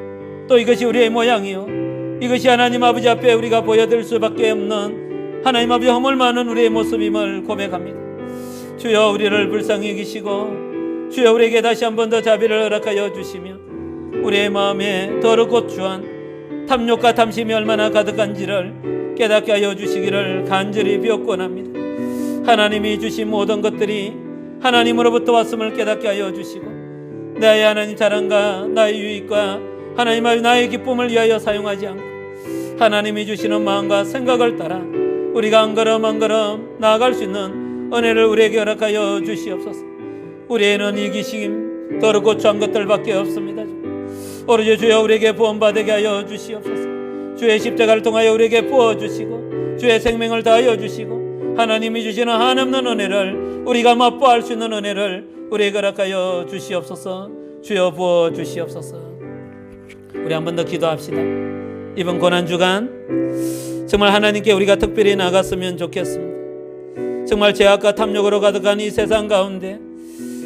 또 이것이 우리의 모양이요 이것이 하나님 아버지 앞에 우리가 보여드릴 수밖에 없는 하나님 아버지 허물 많은 우리의 모습임을 고백합니다. 주여 우리를 불쌍히 여기시고 주여 우리에게 다시 한 번 더 자비를 허락하여 주시며 우리의 마음에 더럽고 추한 탐욕과 탐심이 얼마나 가득한지를 깨닫게 하여 주시기를 간절히 비옵곤합니다. 하나님이 주신 모든 것들이 하나님으로부터 왔음을 깨닫게 하여 주시고 나의 하나님 자랑과 나의 유익과 하나님의 나의 기쁨을 위하여 사용하지 않고 하나님이 주시는 마음과 생각을 따라 우리가 한 걸음 한 걸음 나아갈 수 있는 은혜를 우리에게 허락하여 주시옵소서. 우리에는 이기심 더럽고 추한 것들밖에 없습니다. 오로지 주여 우리에게 구원받게 하여 주시옵소서. 주의 십자가를 통하여 우리에게 부어주시고 주의 생명을 다하여 주시고 하나님이 주시는 한없는 은혜를 우리가 맛보할 수 있는 은혜를 우리에게 허락하여 주시옵소서. 주여 부어주시옵소서. 우리 한 번 더 기도합시다. 이번 고난주간 정말 하나님께 우리가 특별히 나갔으면 좋겠습니다. 정말 죄악과 탐욕으로 가득한 이 세상 가운데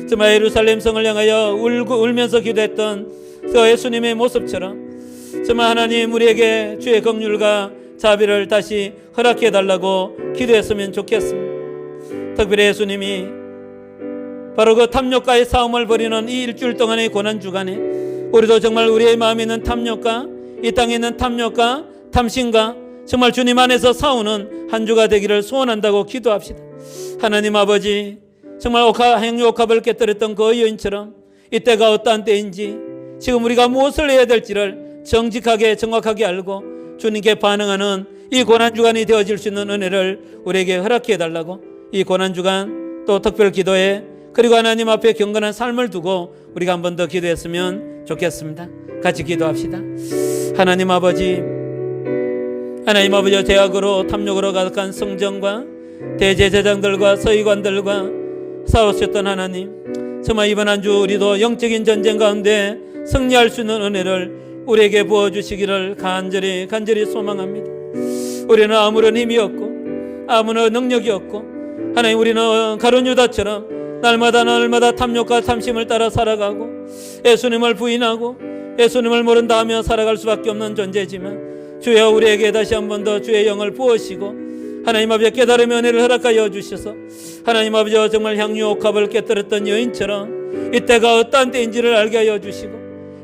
정말 예루살렘 성을 향하여 울면서 기도했던 그 예수님의 모습처럼 정말 하나님 우리에게 주의 긍휼과 자비를 다시 허락해 달라고 기도했으면 좋겠습니다. 특별히 예수님이 바로 그 탐욕과의 싸움을 벌이는 이 일주일 동안의 고난주간에 우리도 정말 우리의 마음에 있는 탐욕과 이 땅에 있는 탐욕과 탐심과 정말 주님 안에서 싸우는 한 주가 되기를 소원한다고 기도합시다. 하나님 아버지, 정말 행유옥합을 깨뜨렸던 그 여인처럼 이때가 어떠한 때인지 지금 우리가 무엇을 해야 될지를 정직하게 정확하게 알고 주님께 반응하는 이 고난주간이 되어질 수 있는 은혜를 우리에게 허락해 달라고 이 고난주간 또 특별 기도에 그리고 하나님 앞에 경건한 삶을 두고 우리가 한 번 더 기도했으면 좋겠습니다. 같이 기도합시다. 하나님 아버지, 죄악으로 탐욕으로 가득한 성전과 대제사장들과 서기관들과 싸우셨던 하나님, 정말 이번 한 주 우리도 영적인 전쟁 가운데 승리할 수 있는 은혜를 우리에게 부어주시기를 간절히 소망합니다. 우리는 아무런 힘이 없고 아무런 능력이 없고 하나님 우리는 가룟 유다처럼 날마다 탐욕과 탐심을 따라 살아가고 예수님을 부인하고 예수님을 모른다 하며 살아갈 수밖에 없는 존재지만 주여 우리에게 다시 한 번 더 주의 영을 부으시고 하나님 아버지 깨달음의 은혜를 허락하여 주셔서 하나님 아버지 정말 향유 옥합을 깨뜨렸던 여인처럼 이때가 어떠한 때인지를 알게 하여 주시고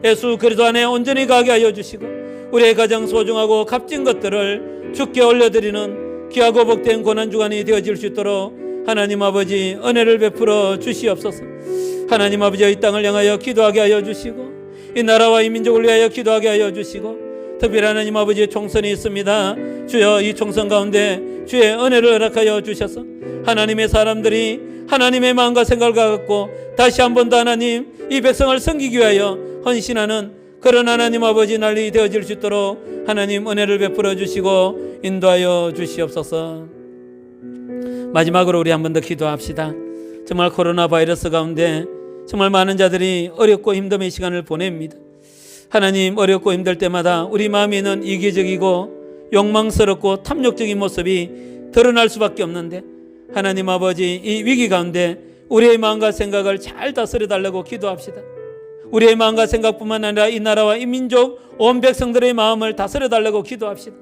예수 그리스도 안에 온전히 가게 하여 주시고 우리의 가장 소중하고 값진 것들을 주께 올려드리는 귀하고 복된 고난주간이 되어질 수 있도록 하나님 아버지 은혜를 베풀어 주시옵소서. 하나님 아버지 이 땅을 향하여 기도하게 하여 주시고 이 나라와 이 민족을 위하여 기도하게 하여 주시고 특별히 하나님 아버지의 총선이 있습니다. 주여 이 총선 가운데 주의 은혜를 허락하여 주셔서 하나님의 사람들이 하나님의 마음과 생각을 갖고 다시 한 번 더 하나님 이 백성을 섬기기 위하여 헌신하는 그런 하나님 아버지 날이 되어질 수 있도록 하나님 은혜를 베풀어 주시고 인도하여 주시옵소서. 마지막으로 우리 한 번 더 기도합시다. 정말 코로나 바이러스 가운데 정말 많은 자들이 어렵고 힘듦의 시간을 보냅니다. 하나님 어렵고 힘들 때마다 우리 마음에 있는 이기적이고 욕망스럽고 탐욕적인 모습이 드러날 수밖에 없는데 하나님 아버지 이 위기 가운데 우리의 마음과 생각을 잘 다스려 달라고 기도합시다. 우리의 마음과 생각뿐만 아니라 이 나라와 이 민족 온 백성들의 마음을 다스려 달라고 기도합시다.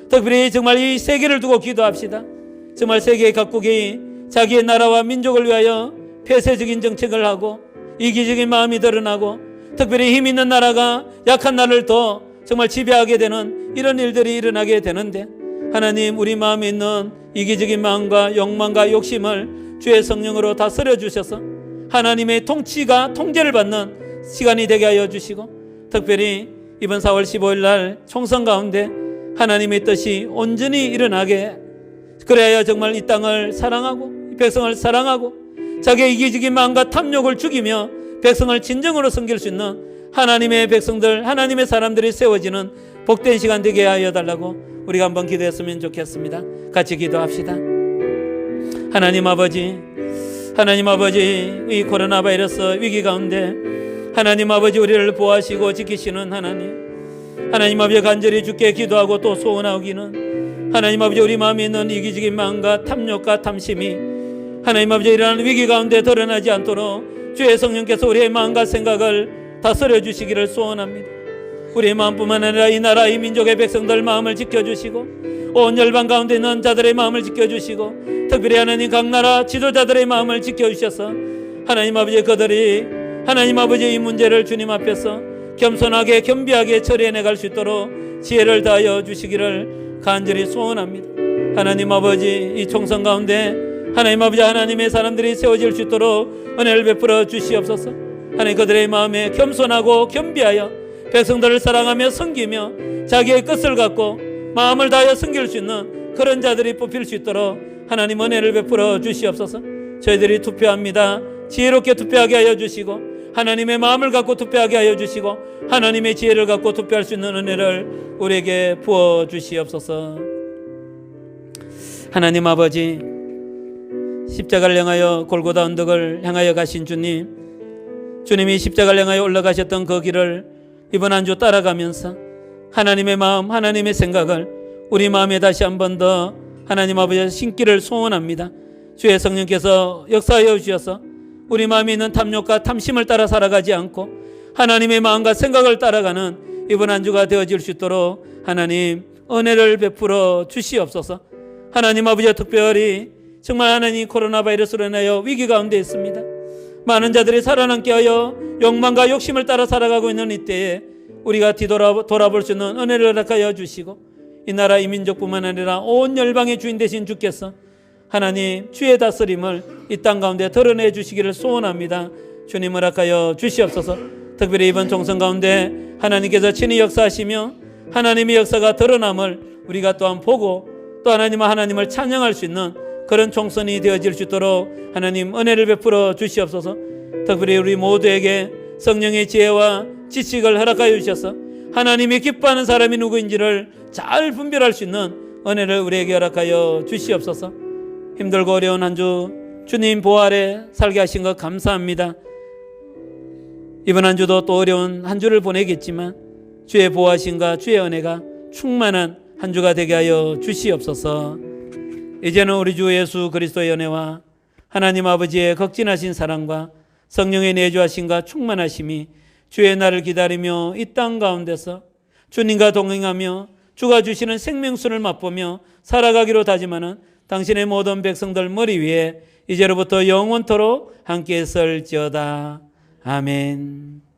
특별히 정말 이 세계를 두고 기도합시다. 정말 세계 각국이 자기의 나라와 민족을 위하여 폐쇄적인 정책을 하고 이기적인 마음이 드러나고 특별히 힘 있는 나라가 약한 나라를 더 정말 지배하게 되는 이런 일들이 일어나게 되는데 하나님 우리 마음에 있는 이기적인 마음과 욕망과 욕심을 주의 성령으로 다스려 주셔서 하나님의 통치가 통제를 받는 시간이 되게 하여 주시고 특별히 이번 4월 15일 날 총선 가운데 하나님의 뜻이 온전히 일어나게 그래야 정말 이 땅을 사랑하고 이 백성을 사랑하고 자기의 이기적인 마음과 탐욕을 죽이며 백성을 진정으로 섬길 수 있는 하나님의 백성들 하나님의 사람들이 세워지는 복된 시간 되게 하여 달라고 우리가 한번 기도했으면 좋겠습니다. 같이 기도합시다. 하나님 아버지 이 코로나 바이러스 위기 가운데 하나님 아버지 우리를 보호하시고 지키시는 하나님 아버지 간절히 주께 기도하고 또 소원하기는 하나님 아버지 우리 마음에 있는 이기적인 마음과 탐욕과 탐심이 하나님 아버지 이러한 위기 가운데 드러나지 않도록 주의 성령께서 우리의 마음과 생각을 다스려 주시기를 소원합니다. 우리의 마음뿐만 아니라 이 나라 이 민족의 백성들 마음을 지켜주시고 온 열방 가운데 있는 자들의 마음을 지켜주시고 특별히 하나님 각 나라 지도자들의 마음을 지켜주셔서 하나님 아버지 그들이 하나님 아버지 이 문제를 주님 앞에서 겸손하게 겸비하게 처리해내갈 수 있도록 지혜를 다하여 주시기를 간절히 소원합니다. 하나님 아버지 이 총선 가운데 하나님 아버지 하나님의 사람들이 세워질 수 있도록 은혜를 베풀어 주시옵소서. 하나님 그들의 마음에 겸손하고 겸비하여 백성들을 사랑하며 섬기며 자기의 뜻을 갖고 마음을 다하여 섬길 수 있는 그런 자들이 뽑힐 수 있도록 하나님 은혜를 베풀어 주시옵소서. 저희들이 투표합니다. 지혜롭게 투표하게 하여 주시고 하나님의 마음을 갖고 투표하게 하여 주시고 하나님의 지혜를 갖고 투표할 수 있는 은혜를 우리에게 부어 주시옵소서. 하나님 아버지 십자가를 향하여 골고다 언덕을 향하여 가신 주님이 십자가를 향하여 올라가셨던 그 길을 이번 한 주 따라가면서 하나님의 마음 하나님의 생각을 우리 마음에 다시 한 번 더 하나님 아버지의 신기를 소원합니다. 주의 성령께서 역사하여 주셔서 우리 마음에 있는 탐욕과 탐심을 따라 살아가지 않고 하나님의 마음과 생각을 따라가는 이번 한 주가 되어질 수 있도록 하나님 은혜를 베풀어 주시옵소서. 하나님 아버지 특별히 정말 하나님 코로나 바이러스로 인하여 위기 가운데 있습니다. 많은 자들이 살아남게 하여 욕망과 욕심을 따라 살아가고 있는 이때에 우리가 뒤돌아볼 수 있는 은혜를 허락하여 주시고 이 나라 이 민족뿐만 아니라 온 열방의 주인 되신 주께서 하나님 주의 다스림을 이 땅 가운데 드러내 주시기를 소원합니다. 주님 허락하여 주시옵소서. 특별히 이번 총선 가운데 하나님께서 친히 역사하시며 하나님의 역사가 드러남을 우리가 또한 보고 또 하나님을 찬양할 수 있는 그런 총선이 되어질 수 있도록 하나님 은혜를 베풀어 주시옵소서. 특별히 우리 모두에게 성령의 지혜와 지식을 허락하여 주셔서 하나님이 기뻐하는 사람이 누구인지를 잘 분별할 수 있는 은혜를 우리에게 허락하여 주시옵소서. 힘들고 어려운 한 주 주님 보호 아래 살게 하신 것 감사합니다. 이번 한 주도 또 어려운 한 주를 보내겠지만 주의 보호하심과 주의 은혜가 충만한 한 주가 되게 하여 주시옵소서. 이제는 우리 주 예수 그리스도의 은혜와 하나님 아버지의 극진하신 사랑과 성령의 내주하심과 충만하심이 주의 날을 기다리며 이 땅 가운데서 주님과 동행하며 주가 주시는 생명수를 맛보며 살아가기로 다짐하는 당신의 모든 백성들 머리 위에 이제로부터 영원토록 함께 설지어다. 아멘.